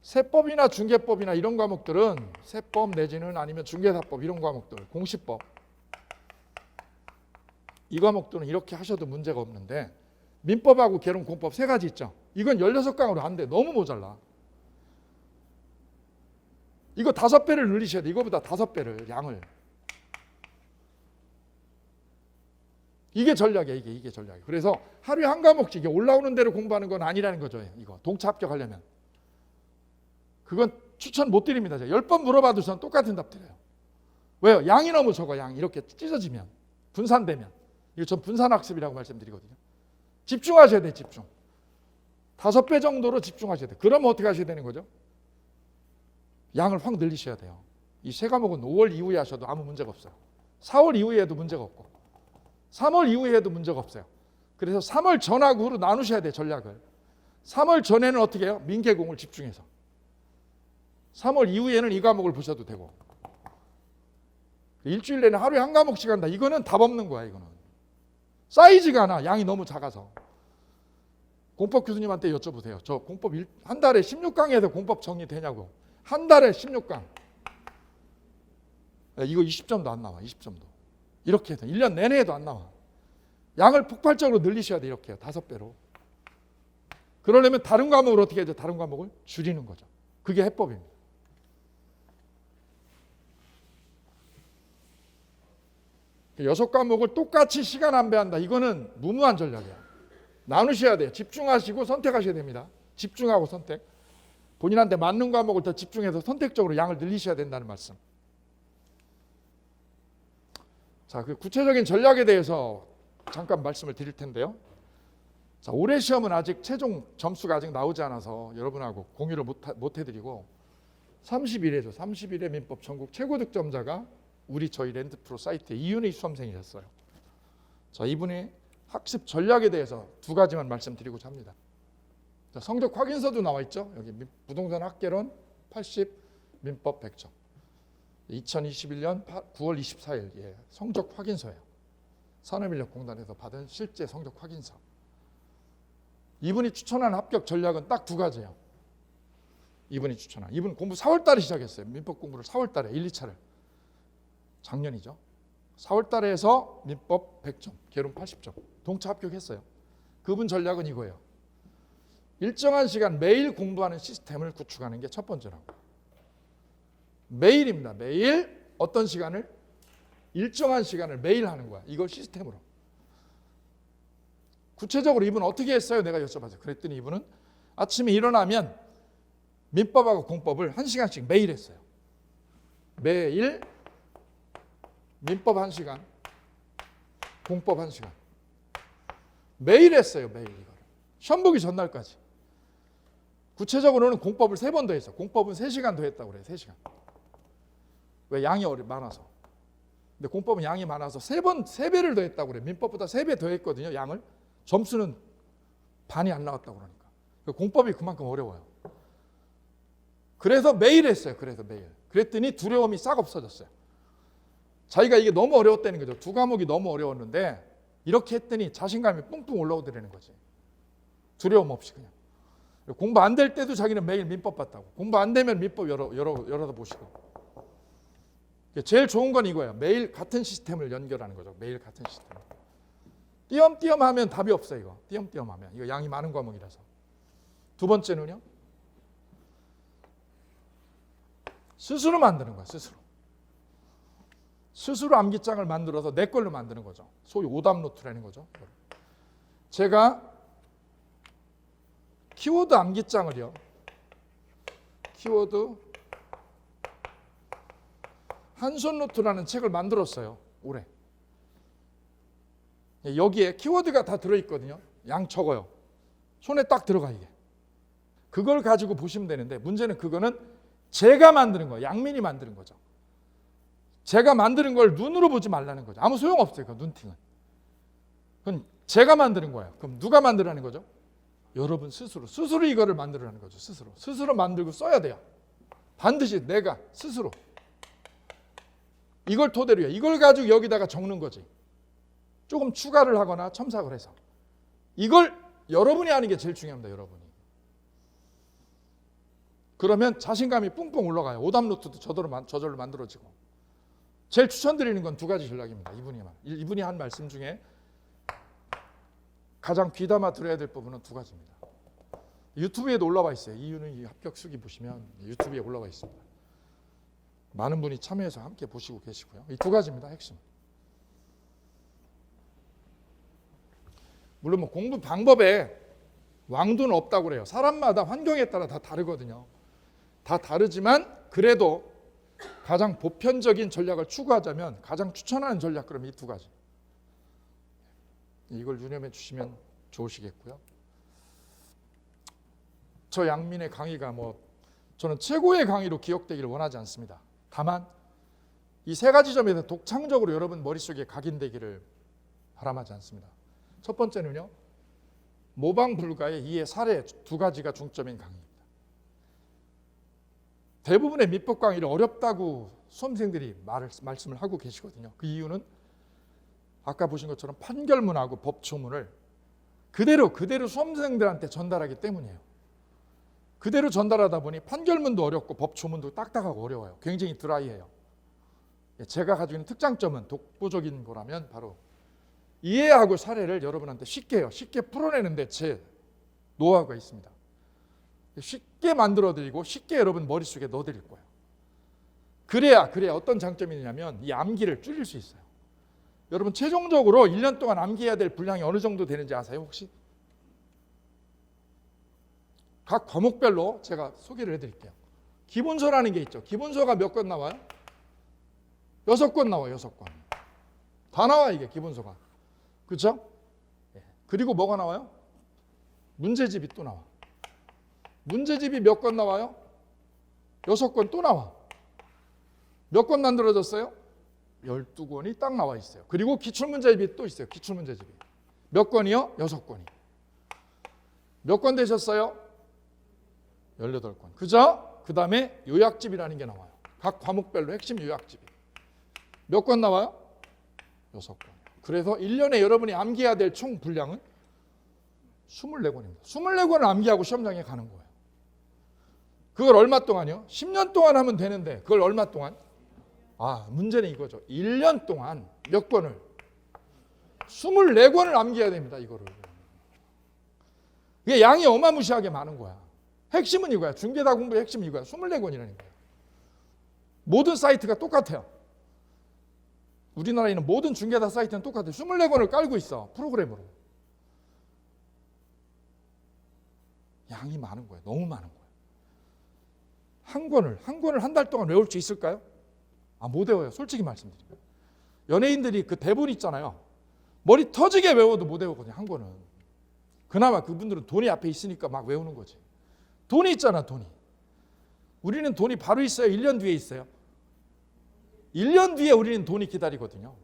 B: 세법이나 중개법이나 이런 과목들은 세법 내지는 아니면 중개사법 이런 과목들, 공시법 이 과목들은 이렇게 하셔도 문제가 없는데 민법하고 개론, 공법 3가지 있죠. 이건 16강으로 안 돼. 너무 모자라. 이거 5배를 늘리셔야 돼. 이거보다 5배를 양을. 이게 전략이야. 이게 전략이야. 그래서 하루에 한 과목씩 올라오는 대로 공부하는 건 아니라는 거죠. 이거 동차 합격하려면. 그건 추천 못 드립니다. 10번 물어봐도 저는 똑같은 답 드려요. 왜요? 양이 너무 적어. 양 이렇게 찢어지면 분산되면. 이거 전 분산학습이라고 말씀드리거든요. 집중하셔야 돼. 집중. 5배 정도로 집중하셔야 돼. 그러면 어떻게 하셔야 되는 거죠? 양을 확 늘리셔야 돼요. 이 3과목은 5월 이후에 하셔도 아무 문제가 없어요. 4월 이후에 해도 문제가 없고 3월 이후에 해도 문제가 없어요. 그래서 3월 전하고 후로 나누셔야 돼요. 전략을. 3월 전에는 어떻게 해요? 민계공을 집중해서. 3월 이후에는 이 과목을 보셔도 되고. 일주일 내내 하루에 한 과목씩 한다. 이거는 답 없는 거야. 이거는. 사이즈가 하나 양이 너무 작아서. 공법 교수님한테 여쭤보세요. 저 공법 한 달에 16강에서 공법 정리되냐고. 한 달에 16강. 이거 20점도 안 나와. 20점도. 이렇게 해서 1년 내내 해도 안 나와. 양을 폭발적으로 늘리셔야 돼. 이렇게 5배로. 그러려면 다른 과목을 어떻게 해야죠? 다른 과목을 줄이는 거죠. 그게 해법입니다. 여섯 과목을 똑같이 시간 안배한다. 이거는 무모한 전략이야. 나누셔야 돼요. 집중하시고 선택하셔야 됩니다. 집중하고 선택. 본인한테 맞는 과목을 더 집중해서 선택적으로 양을 늘리셔야 된다는 말씀. 자, 그 구체적인 전략에 대해서 잠깐 말씀을 드릴 텐데요. 자, 올해 시험은 아직 최종 점수가 아직 나오지 않아서 여러분하고 공유를 못 해드리고 30일에죠. 30일에 민법 전국 최고 득점자가 저희 랜드프로 사이트에 이윤희 수험생이셨어요. 자, 이분의 학습 전략에 대해서 2가지만 말씀드리고자 합니다. 자, 성적 확인서도 나와 있죠. 여기 부동산 학개론 80, 민법 100점. 2021년 9월 24일 성적 확인서예요. 산업인력공단에서 받은 실제 성적 확인서. 이분이 추천한 합격 전략은 딱 2가지예요. 이분 공부 4월 달에 시작했어요. 민법 공부를 4월 달에 1, 2차를. 작년이죠. 4월 달에 해서 민법 100점, 개론 80점. 동차 합격했어요. 그분 전략은 이거예요. 일정한 시간 매일 공부하는 시스템을 구축하는 게 첫 번째라고. 매일입니다. 매일 어떤 시간을? 일정한 시간을 매일 하는 거야. 이걸 시스템으로. 구체적으로 이분은 어떻게 했어요? 내가 여쭤봤어요. 그랬더니 이분은 아침에 일어나면 민법하고 공법을 1시간씩 매일 했어요. 매일 민법 1시간, 공법 1시간. 매일 했어요. 매일 이거를. 시험 보기 전날까지. 구체적으로는 공법을 3번 더 했어. 공법은 3시간 더 했다고 그래요. 3시간. 왜? 양이 많아서. 근데 공법은 양이 많아서 3배를 더 했다고 그래요. 민법보다 3배 더 했거든요. 양을. 점수는 반이 안 나왔다고 그러니까. 공법이 그만큼 어려워요. 그래서 매일 했어요. 그래서 매일. 그랬더니 두려움이 싹 없어졌어요. 자기가 이게 너무 어려웠다는 거죠. 2과목이 너무 어려웠는데 이렇게 했더니 자신감이 뿡뿡 올라오더라는 거지. 두려움 없이 그냥. 공부 안 될 때도 자기는 매일 민법 봤다고. 공부 안 되면 민법 열어서 보시고. 제일 좋은 건 이거예요. 매일 같은 시스템을 연결하는 거죠. 매일 같은 시스템. 띄엄띄엄 하면 답이 없어요. 이거. 띄엄띄엄 하면. 이거 양이 많은 과목이라서. 두 번째는요. 스스로 만드는 거야. 스스로 암기장을 만들어서 내 걸로 만드는 거죠. 소위 오답 노트라는 거죠. 제가 키워드 암기장을요. 키워드 한손 노트라는 책을 만들었어요. 올해. 여기에 키워드가 다 들어있거든요. 양 적어요. 손에 딱 들어가 이게. 그걸 가지고 보시면 되는데 문제는 그거는 제가 만드는 거예요. 양민이 만드는 거죠. 제가 만드는 걸 눈으로 보지 말라는 거죠. 아무 소용없어요. 그 눈팅은. 그건 제가 만드는 거예요. 그럼 누가 만들라는 거죠? 여러분 스스로 이거를 만들라는 거죠. 스스로 만들고 써야 돼요. 반드시 내가 스스로. 이걸 토대로요. 이걸 가지고 여기다가 적는 거지. 조금 추가를 하거나 첨삭을 해서. 이걸 여러분이 하는 게 제일 중요합니다. 여러분이. 그러면 자신감이 뿡뿡 올라가요. 오답 노트도 저절로 만들어지고. 제일 추천드리는 건 2가지 전략입니다. 이분이 한 말씀 중에 가장 귀담아 들어야 될 부분은 2가지입니다. 유튜브에도 올라와 있어요. 이윤의 합격 수기 보시면 유튜브에 올라와 있습니다. 많은 분이 참여해서 함께 보시고 계시고요. 이 2가지입니다. 핵심. 물론 뭐 공부 방법에 왕도는 없다고 그래요. 사람마다 환경에 따라 다 다르거든요. 다 다르지만 그래도 가장 보편적인 전략을 추구하자면 가장 추천하는 전략 그럼 이 2가지. 이걸 유념해 주시면 좋으시겠고요. 저 양민의 강의가 저는 최고의 강의로 기억되기를 원하지 않습니다. 다만 이 3가지 점에서 독창적으로 여러분 머릿속에 각인되기를 바람하지 않습니다. 첫 번째는요. 모방 불가의 이해 사례 2가지가 중점인 강의입니다. 대부분의 민법 강의를 어렵다고 수험생들이 말씀을 하고 계시거든요. 그 이유는 아까 보신 것처럼 판결문하고 법조문을 그대로 수험생들한테 전달하기 때문이에요. 그대로 전달하다 보니 판결문도 어렵고 법조문도 딱딱하고 어려워요. 굉장히 드라이해요. 제가 가지고 있는 특장점은 독보적인 거라면 바로 이해하고 사례를 여러분한테 쉽게 풀어내는데 제 노하우가 있습니다. 쉽게 만들어드리고 쉽게 여러분 머릿속에 넣어드릴 거예요. 그래야 어떤 장점이 있냐면 이 암기를 줄일 수 있어요. 여러분 최종적으로 1년 동안 암기해야 될 분량이 어느 정도 되는지 아세요 혹시? 각 과목별로 제가 소개를 해드릴게요. 기본서라는 게 있죠. 기본서가 몇 권 나와요? 6권 나와요. 6권. 다 나와 이게 기본서가. 그렇죠? 그리고 뭐가 나와요? 문제집이 또 나와. 문제집이 몇 권 나와요? 6권 또 나와. 몇 권 만들어졌어요? 12권이 딱 나와 있어요. 그리고 기출문제집이 또 있어요. 기출문제집이. 몇 권이요? 6권이. 몇 권 되셨어요? 18권. 그죠? 그 다음에 요약집이라는 게 나와요. 각 과목별로 핵심 요약집이. 몇 권 나와요? 6권. 그래서 1년에 여러분이 암기해야 될 총 분량은 24권입니다. 24권을 암기하고 시험장에 가는 거예요. 그걸 얼마 동안이요? 10년 동안 하면 되는데 그걸 얼마 동안? 문제는 이거죠. 1년 동안 몇 권을? 24권을 암기해야 됩니다. 이거를. 이게 양이 어마무시하게 많은 거야. 핵심은 이거야. 중개다 공부의 핵심은 이거야. 24권이라는 거야. 모든 사이트가 똑같아요. 우리나라에 있는 모든 중개다 사이트는 똑같아요. 24권을 깔고 있어. 프로그램으로. 양이 많은 거예요. 너무 많은 거예요. 한 권을 한 달 동안 외울 수 있을까요? 못 외워요. 솔직히 말씀드리면. 연예인들이 그 대본 있잖아요. 머리 터지게 외워도 못 외우거든요. 한 권은. 그나마 그분들은 돈이 앞에 있으니까 막 외우는 거지. 돈이 있잖아, 돈이. 우리는 돈이 바로 있어요? 1년 뒤에 있어요? 1년 뒤에 우리는 돈이 기다리거든요.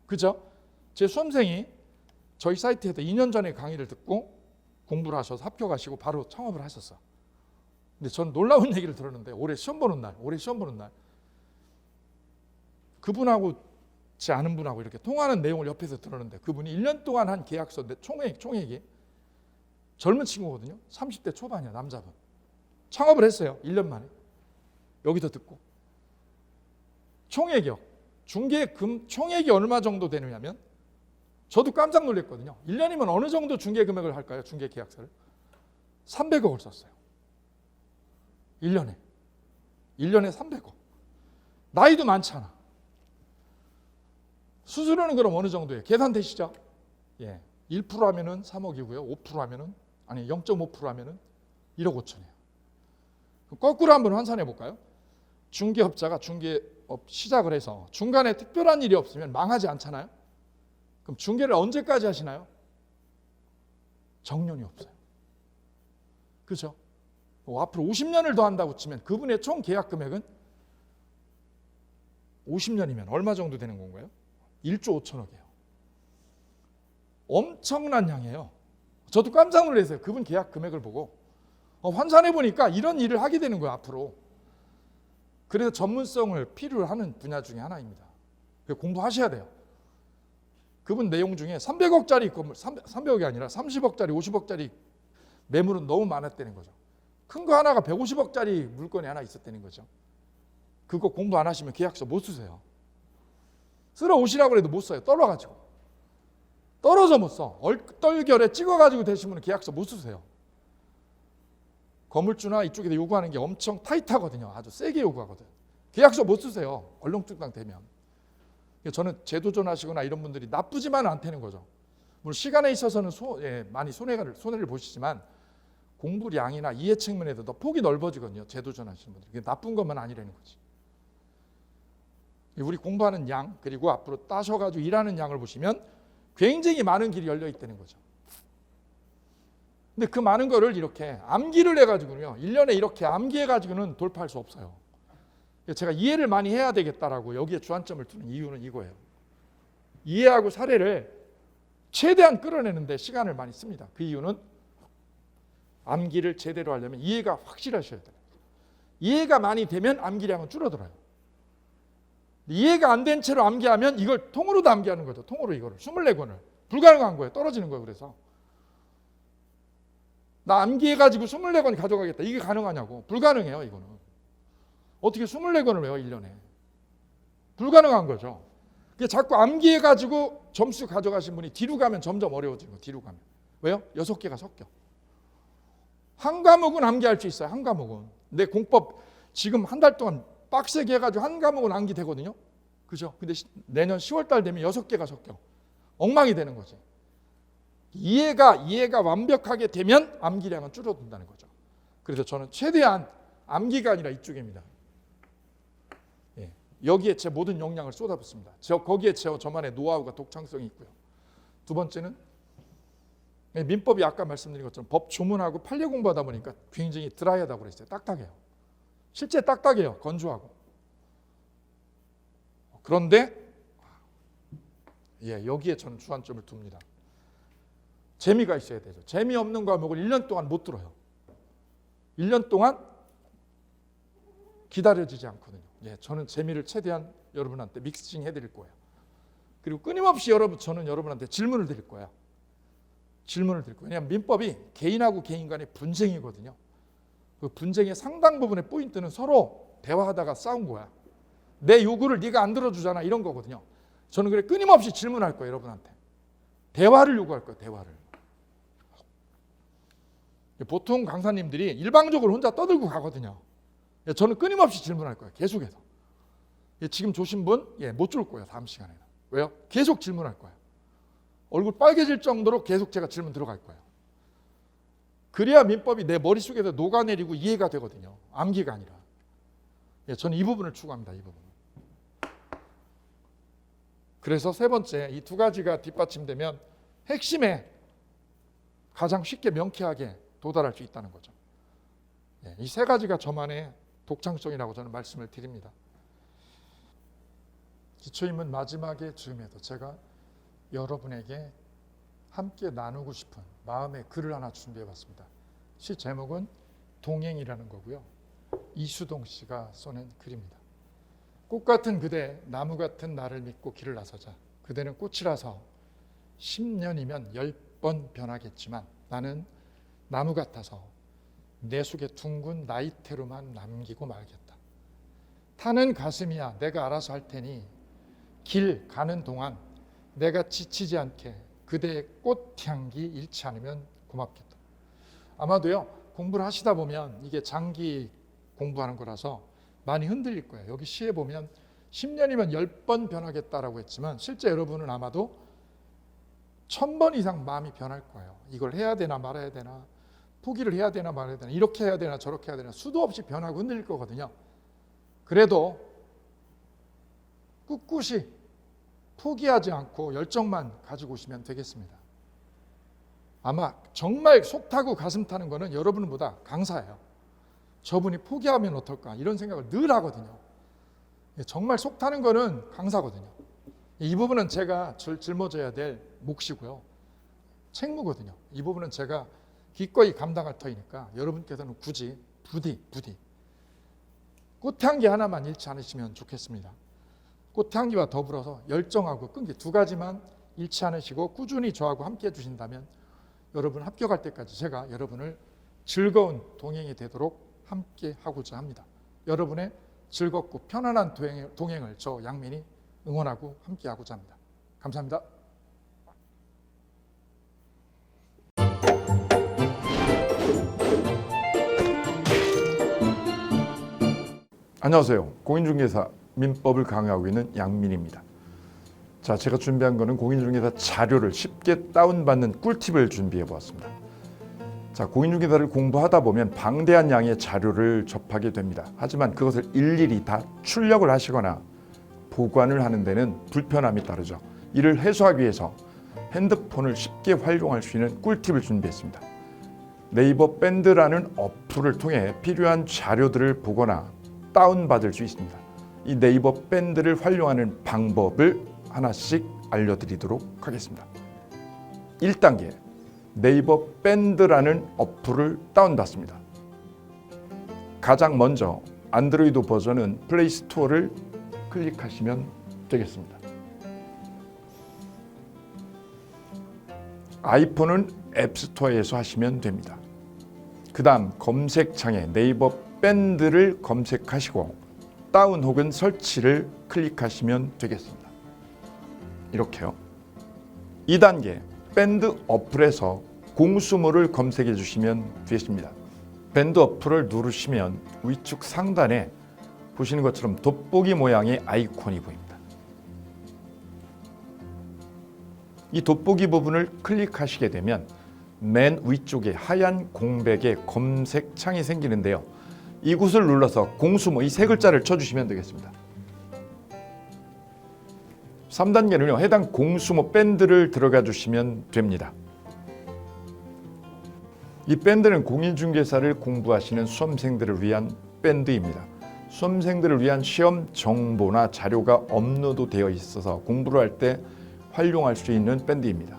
B: 그죠? 제 수험생이 저희 사이트에서 2년 전에 강의를 듣고 공부를 하셔서 합격하시고 바로 창업을 하셨어요. 근데 전 놀라운 얘기를 들었는데 올해 시험 보는 날 그분하고 제 아는 분하고 이렇게 통화하는 내용을 옆에서 들었는데 그분이 1년 동안 한 계약서 총액이 젊은 친구거든요. 30대 초반이야, 남자분. 창업을 했어요. 1년 만에. 여기서 듣고. 총액이요. 중개금 총액이 얼마 정도 되느냐면 저도 깜짝 놀랐거든요. 1년이면 어느 정도 중개금액을 할까요? 중개계약서를. 300억을 썼어요. 1년에 300억. 나이도 많잖아. 수수료는 그럼 어느 정도예요? 계산되시죠? 예. 1% 하면은 3억이고요. 5% 하면은 0.5% 하면은 1억 5천이에요. 거꾸로 한번 환산해 볼까요? 중개업자가 중개업 시작을 해서 중간에 특별한 일이 없으면 망하지 않잖아요. 그럼 중개를 언제까지 하시나요? 정년이 없어요. 그렇죠? 앞으로 50년을 더 한다고 치면 그분의 총 계약 금액은 50년이면 얼마 정도 되는 건가요? 1조 5천억이에요. 엄청난 양이에요. 저도 깜짝 놀랐어요. 그분 계약 금액을 보고 환산해 보니까 이런 일을 하게 되는 거예요. 앞으로. 그래서 전문성을 필요로 하는 분야 중에 하나입니다. 공부하셔야 돼요. 그분 내용 중에 300억짜리 건물, 300억이 아니라 30억짜리, 50억짜리 매물은 너무 많았다는 거죠. 큰 거 하나가 150억짜리 물건이 하나 있었다는 거죠. 그거 공부 안 하시면 계약서 못 쓰세요. 쓰러 오시라고 해도 못 써요. 떨어져 못 써. 얼떨결에 찍어가지고 되시면 계약서 못 쓰세요. 건물주나 이쪽에서 요구하는 게 엄청 타이트하거든요. 아주 세게 요구하거든. 계약서 못 쓰세요. 얼렁뚱땅 되면. 저는 제도전 하시거나 이런 분들이 나쁘지만은 않다는 거죠. 물론 시간에 있어서는 많이 손해를 보시지만 공부량이나 이해 측면에도 더 폭이 넓어지거든요. 제도전 하시는 분들. 그게 나쁜 것만 아니라는 거지. 우리 공부하는 양 그리고 앞으로 따셔가지고 일하는 양을 보시면 굉장히 많은 길이 열려 있다는 거죠. 근데 그 많은 거를 이렇게 암기를 해가지고요. 1년에 이렇게 암기해가지고는 돌파할 수 없어요. 제가 이해를 많이 해야 되겠다라고 여기에 주안점을 두는 이유는 이거예요. 이해하고 사례를 최대한 끌어내는데 시간을 많이 씁니다. 그 이유는 암기를 제대로 하려면 이해가 확실하셔야 돼요. 이해가 많이 되면 암기량은 줄어들어요. 이해가 안 된 채로 암기하면 이걸 통으로도 암기하는 거죠. 통으로 이거를 24권을 불가능한 거예요. 떨어지는 거예요. 그래서 나 암기해가지고 24권 가져가겠다. 이게 가능하냐고. 불가능해요. 이거는. 어떻게 24권을 외워 1년에. 불가능한 거죠. 자꾸 암기해가지고 점수 가져가신 분이 뒤로 가면 점점 어려워지는 거예요. 뒤로 가면. 왜요? 6개가 섞여. 한 과목은 암기할 수 있어요. 한 과목은. 내 공법 지금 한 달 동안 빡세게 해가지고 한 과목은 암기되거든요. 그죠? 근데 내년 10월달 되면 6개가 섞여. 엉망이 되는 거지. 이해가 완벽하게 되면 암기량은 줄어든다는 거죠. 그래서 저는 최대한 암기가 아니라 이쪽입니다. 예, 여기에 제 모든 역량을 쏟아붓습니다. 거기에 저만의 노하우가 독창성이 있고요. 두 번째는 민법이 아까 말씀드린 것처럼 법 조문하고 판례 공부하다 보니까 굉장히 드라이하다고 그랬어요. 딱딱해요. 실제 딱딱해요. 건조하고. 그런데 여기에 저는 주안점을 둡니다. 재미가 있어야 되죠. 재미없는 과목을 1년 동안 못 들어요. 1년 동안 기다려지지 않거든요. 저는 재미를 최대한 여러분한테 믹싱 해드릴 거예요. 그리고 끊임없이 저는 여러분한테 질문을 드릴 거예요. 왜냐하면 민법이 개인하고 개인 간의 분쟁이거든요. 그 분쟁의 상당 부분의 포인트는 서로 대화하다가 싸운 거야. 내 요구를 네가 안 들어주잖아. 이런 거거든요. 저는 그래 끊임없이 질문할 거예요. 여러분한테. 대화를 요구할 거예요. 대화를. 보통 강사님들이 일방적으로 혼자 떠들고 가거든요. 저는 끊임없이 질문할 거예요. 계속해서. 지금 조신 분 못 줄 거예요. 다음 시간에는. 왜요? 계속 질문할 거예요. 얼굴 빨개질 정도로 계속 제가 질문 들어갈 거예요. 그래야 민법이 내 머릿속에서 녹아내리고 이해가 되거든요. 암기가 아니라. 예, 저는 이 부분을 추구합니다. 이 부분. 그래서 세 번째, 이 두 가지가 뒷받침되면 핵심에 가장 쉽게 명쾌하게 도달할 수 있다는 거죠. 예, 이 세 가지가 저만의 독창성이라고 저는 말씀을 드립니다. 기초인문 마지막에 즈음에도 제가 여러분에게 함께 나누고 싶은 마음의 글을 하나 준비해봤습니다. 시 제목은 동행이라는 거고요. 이수동 씨가 써낸 글입니다. 꽃 같은 그대, 나무 같은 나를 믿고 길을 나서자. 그대는 꽃이라서 10년이면 10번 변하겠지만 나는 나무 같아서 내 속에 둥근 나이테로만 남기고 말겠다. 타는 가슴이야 내가 알아서 할 테니 길 가는 동안 내가 지치지 않게 그대의 꽃향기 잃지 않으면 고맙겠다. 아마도요, 공부를 하시다 보면 이게 장기 공부하는 거라서 많이 흔들릴 거예요. 여기 시에 보면 10년이면 10번 변하겠다라고 했지만 실제 여러분은 아마도 1000번 이상 마음이 변할 거예요. 이걸 해야 되나 말아야 되나, 포기를 해야 되나 말아야 되나, 이렇게 해야 되나 저렇게 해야 되나, 수도 없이 변하고 흔들릴 거거든요. 그래도 꿋꿋이 포기하지 않고 열정만 가지고 오시면 되겠습니다. 아마 정말 속 타고 가슴 타는 거는 여러분보다 강사예요. 저분이 포기하면 어떨까 이런 생각을 늘 하거든요. 정말 속 타는 거는 강사거든요. 이 부분은 제가 짊어져야 될 몫이고요. 책무거든요. 이 부분은 제가 기꺼이 감당할 터이니까 여러분께서는 굳이 부디 꽃향기 하나만 잃지 않으시면 좋겠습니다. 꽃향기와 더불어서 열정하고 끈기 두 가지만 잃지 않으시고 꾸준히 저하고 함께 해주신다면 여러분 합격할 때까지 제가 여러분을 즐거운 동행이 되도록 함께 하고자 합니다. 여러분의 즐겁고 편안한 동행을 저 양민이 응원하고 함께 하고자 합니다. 감사합니다. 안녕하세요. 공인중개사 민법을 강의하고 있는 양민입니다. 자, 제가 준비한 거는 공인중개사 자료를 쉽게 다운받는 꿀팁을 준비해 보았습니다. 자, 공인중개사를 공부하다 보면 방대한 양의 자료를 접하게 됩니다. 하지만 그것을 일일이 다 출력을 하시거나 보관을 하는 데는 불편함이 따르죠. 이를 해소하기 위해서 핸드폰을 쉽게 활용할 수 있는 꿀팁을 준비했습니다. 네이버 밴드라는 어플을 통해 필요한 자료들을 보거나 다운받을 수 있습니다. 이 네이버 밴드를 활용하는 방법을 하나씩 알려드리도록 하겠습니다. 1단계, 네이버 밴드라는 어플을 다운받습니다. 가장 먼저 안드로이드 버전은 플레이 스토어를 클릭하시면 되겠습니다. 아이폰은 앱스토어에서 하시면 됩니다. 그 다음 검색창에 네이버 밴드를 검색하시고 다운 혹은 설치를 클릭하시면 되겠습니다. 이렇게요. 2단계, 밴드 어플에서 공수모를 검색해 주시면 되겠습니다. 밴드 어플을 누르시면 위쪽 상단에 보시는 것처럼 돋보기 모양의 아이콘이 보입니다. 이 돋보기 부분을 클릭하시게 되면 맨 위쪽에 하얀 공백의 검색창이 생기는데요. 이곳을 눌러서 공수모, 이 세 글자를 쳐주시면 되겠습니다. 3단계는요, 해당 공수모 밴드를 들어가 주시면 됩니다. 이 밴드는 공인중개사를 공부하시는 수험생들을 위한 밴드입니다. 수험생들을 위한 시험 정보나 자료가 업로드되어 있어서 공부를 할 때 활용할 수 있는 밴드입니다.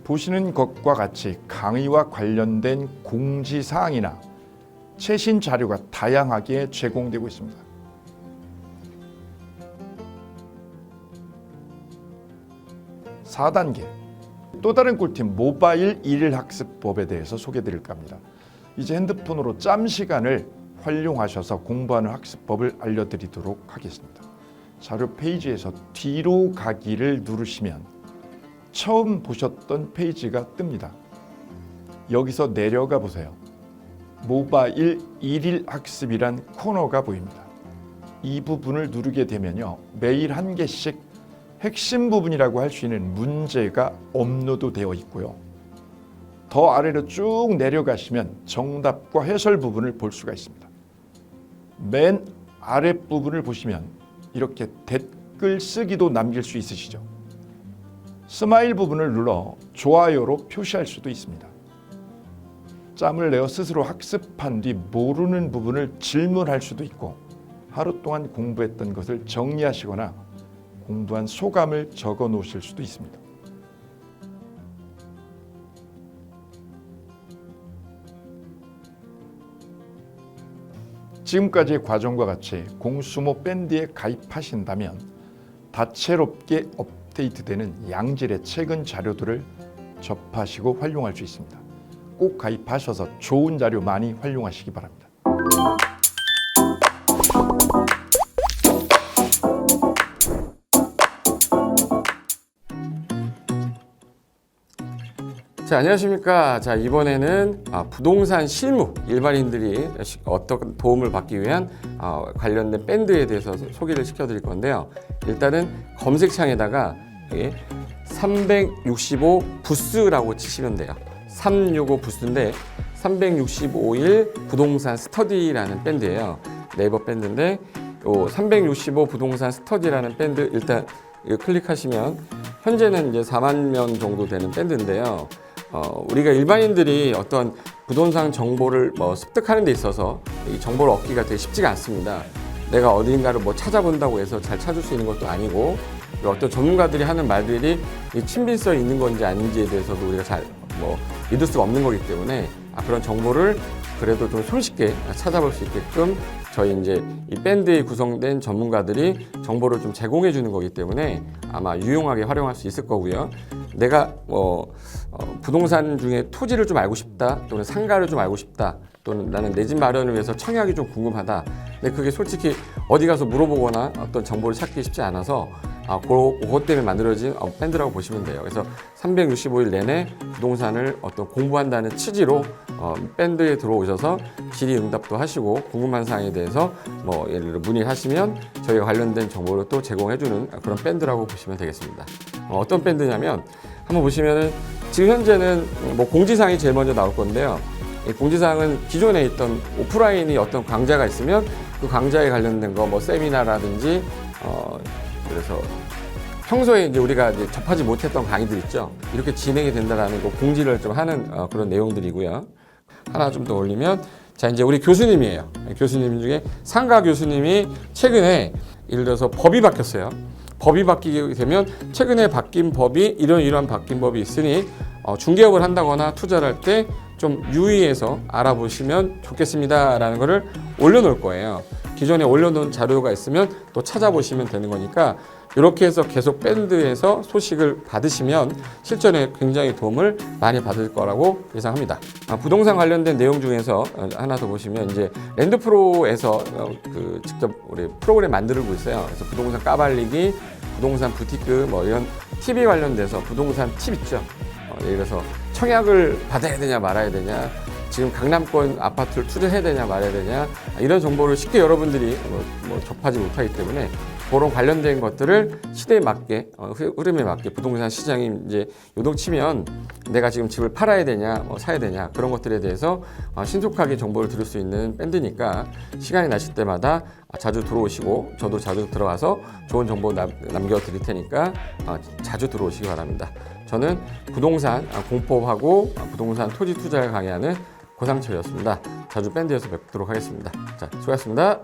B: 보시는 것과 같이 강의와 관련된 공지사항이나 최신 자료가 다양하게 제공되고 있습니다. 4단계, 또 다른 꿀팁 모바일 일일학습법에 대해서 소개드릴까 합니다. 이제 핸드폰으로 짬 시간을 활용하셔서 공부하는 학습법을 알려드리도록 하겠습니다. 자료 페이지에서 뒤로 가기를 누르시면 처음 보셨던 페이지가 뜹니다. 여기서 내려가 보세요. 모바일 일일학습이란 코너가 보입니다. 이 부분을 누르게 되면요, 매일 한 개씩 핵심 부분이라고 할 수 있는 문제가 업로드 되어 있고요. 더 아래로 쭉 내려가시면 정답과 해설 부분을 볼 수가 있습니다. 맨 아랫부분을 보시면 이렇게 댓글 쓰기도 남길 수 있으시죠. 스마일 부분을 눌러 좋아요로 표시할 수도 있습니다. 짬을 내어 스스로 학습한 뒤 모르는 부분을 질문할 수도 있고, 하루 동안 공부했던 것을 정리하시거나 공부한 소감을 적어 놓으실 수도 있습니다. 지금까지의 과정과 같이 공수모 밴드에 가입하신다면 다채롭게 업데이트되는 양질의 최근 자료들을 접하시고 활용할 수 있습니다. 꼭 가입하셔서 좋은 자료 많이 활용하시기 바랍니다.
C: 자, 안녕하십니까. 자, 이번에는 부동산 실무, 일반인들이 어떤 도움을 받기 위한 관련된 밴드에 대해서 소개를 시켜드릴 건데요. 일단은 검색창에다가 365 부스라고 치시면 돼요. 365 부스인데 365일 부동산 스터디라는 밴드예요. 네이버 밴드인데 365 부동산 스터디라는 밴드 일단 클릭하시면 현재는 이제 4만 명 정도 되는 밴드인데요. 우리가 일반인들이 어떤 부동산 정보를 습득하는 데 있어서 이 정보를 얻기가 되게 쉽지가 않습니다. 내가 어딘가를 찾아본다고 해서 잘 찾을 수 있는 것도 아니고, 어떤 전문가들이 하는 말들이 이 친밀성이 있는 건지 아닌지에 대해서도 우리가 잘 믿을 수가 없는 거기 때문에 그런 정보를 그래도 좀 손쉽게 찾아볼 수 있게끔 저희 이제 이 밴드에 구성된 전문가들이 정보를 좀 제공해 주는 거기 때문에 아마 유용하게 활용할 수 있을 거고요. 내가 부동산 중에 토지를 좀 알고 싶다, 또는 상가를 좀 알고 싶다, 또는 나는 내 집 마련을 위해서 청약이 좀 궁금하다. 근데 그게 솔직히 어디 가서 물어보거나 어떤 정보를 찾기 쉽지 않아서 그것 때문에 만들어진 밴드라고 보시면 돼요. 그래서 365일 내내 부동산을 어떤 공부한다는 취지로 밴드에 들어오셔서 질의응답도 하시고 궁금한 사항에 대해서 예를 들어 문의하시면 저희가 관련된 정보를 또 제공해주는 그런 밴드라고 보시면 되겠습니다. 어떤 밴드냐면 한번 보시면은 지금 현재는 공지사항이 제일 먼저 나올 건데요. 이 공지사항은 기존에 있던 오프라인이 어떤 강좌가 있으면 그 강좌에 관련된 거 세미나라든지 그래서 평소에 이제 우리가 이제 접하지 못했던 강의들 있죠. 이렇게 진행이 된다라는 거 공지를 좀 하는 그런 내용들이고요. 하나 좀 더 올리면 자, 이제 우리 교수님이에요. 교수님 중에 상가 교수님이 최근에 예를 들어서 법이 바뀌었어요. 법이 바뀌게 되면 최근에 바뀐 법이 이러한 바뀐 법이 있으니 중개업을 한다거나 투자를 할 때 좀 유의해서 알아보시면 좋겠습니다라는 거를 올려놓을 거예요. 기존에 올려놓은 자료가 있으면 또 찾아보시면 되는 거니까 이렇게 해서 계속 밴드에서 소식을 받으시면 실전에 굉장히 도움을 많이 받을 거라고 예상합니다. 부동산 관련된 내용 중에서 하나 더 보시면 이제 랜드프로에서 직접 우리 프로그램 만들고 있어요. 그래서 부동산 까발리기, 부동산 부티크 이런 팁이 관련돼서 부동산 팁 있죠. 예를 들어서 청약을 받아야 되냐 말아야 되냐, 지금 강남권 아파트를 투자해야 되냐 말아야 되냐, 이런 정보를 쉽게 여러분들이 접하지 못하기 때문에 그런 관련된 것들을 시대에 맞게 흐름에 맞게 부동산 시장이 이제 요동치면 내가 지금 집을 팔아야 되냐 사야 되냐 그런 것들에 대해서 신속하게 정보를 들을 수 있는 밴드니까 시간이 나실 때마다 자주 들어오시고 저도 자주 들어와서 좋은 정보 남겨드릴 테니까 자주 들어오시기 바랍니다. 저는 부동산 공법하고 부동산 토지 투자를 강의하는 고상철이었습니다. 자주 밴드에서 뵙도록 하겠습니다. 자, 수고하셨습니다.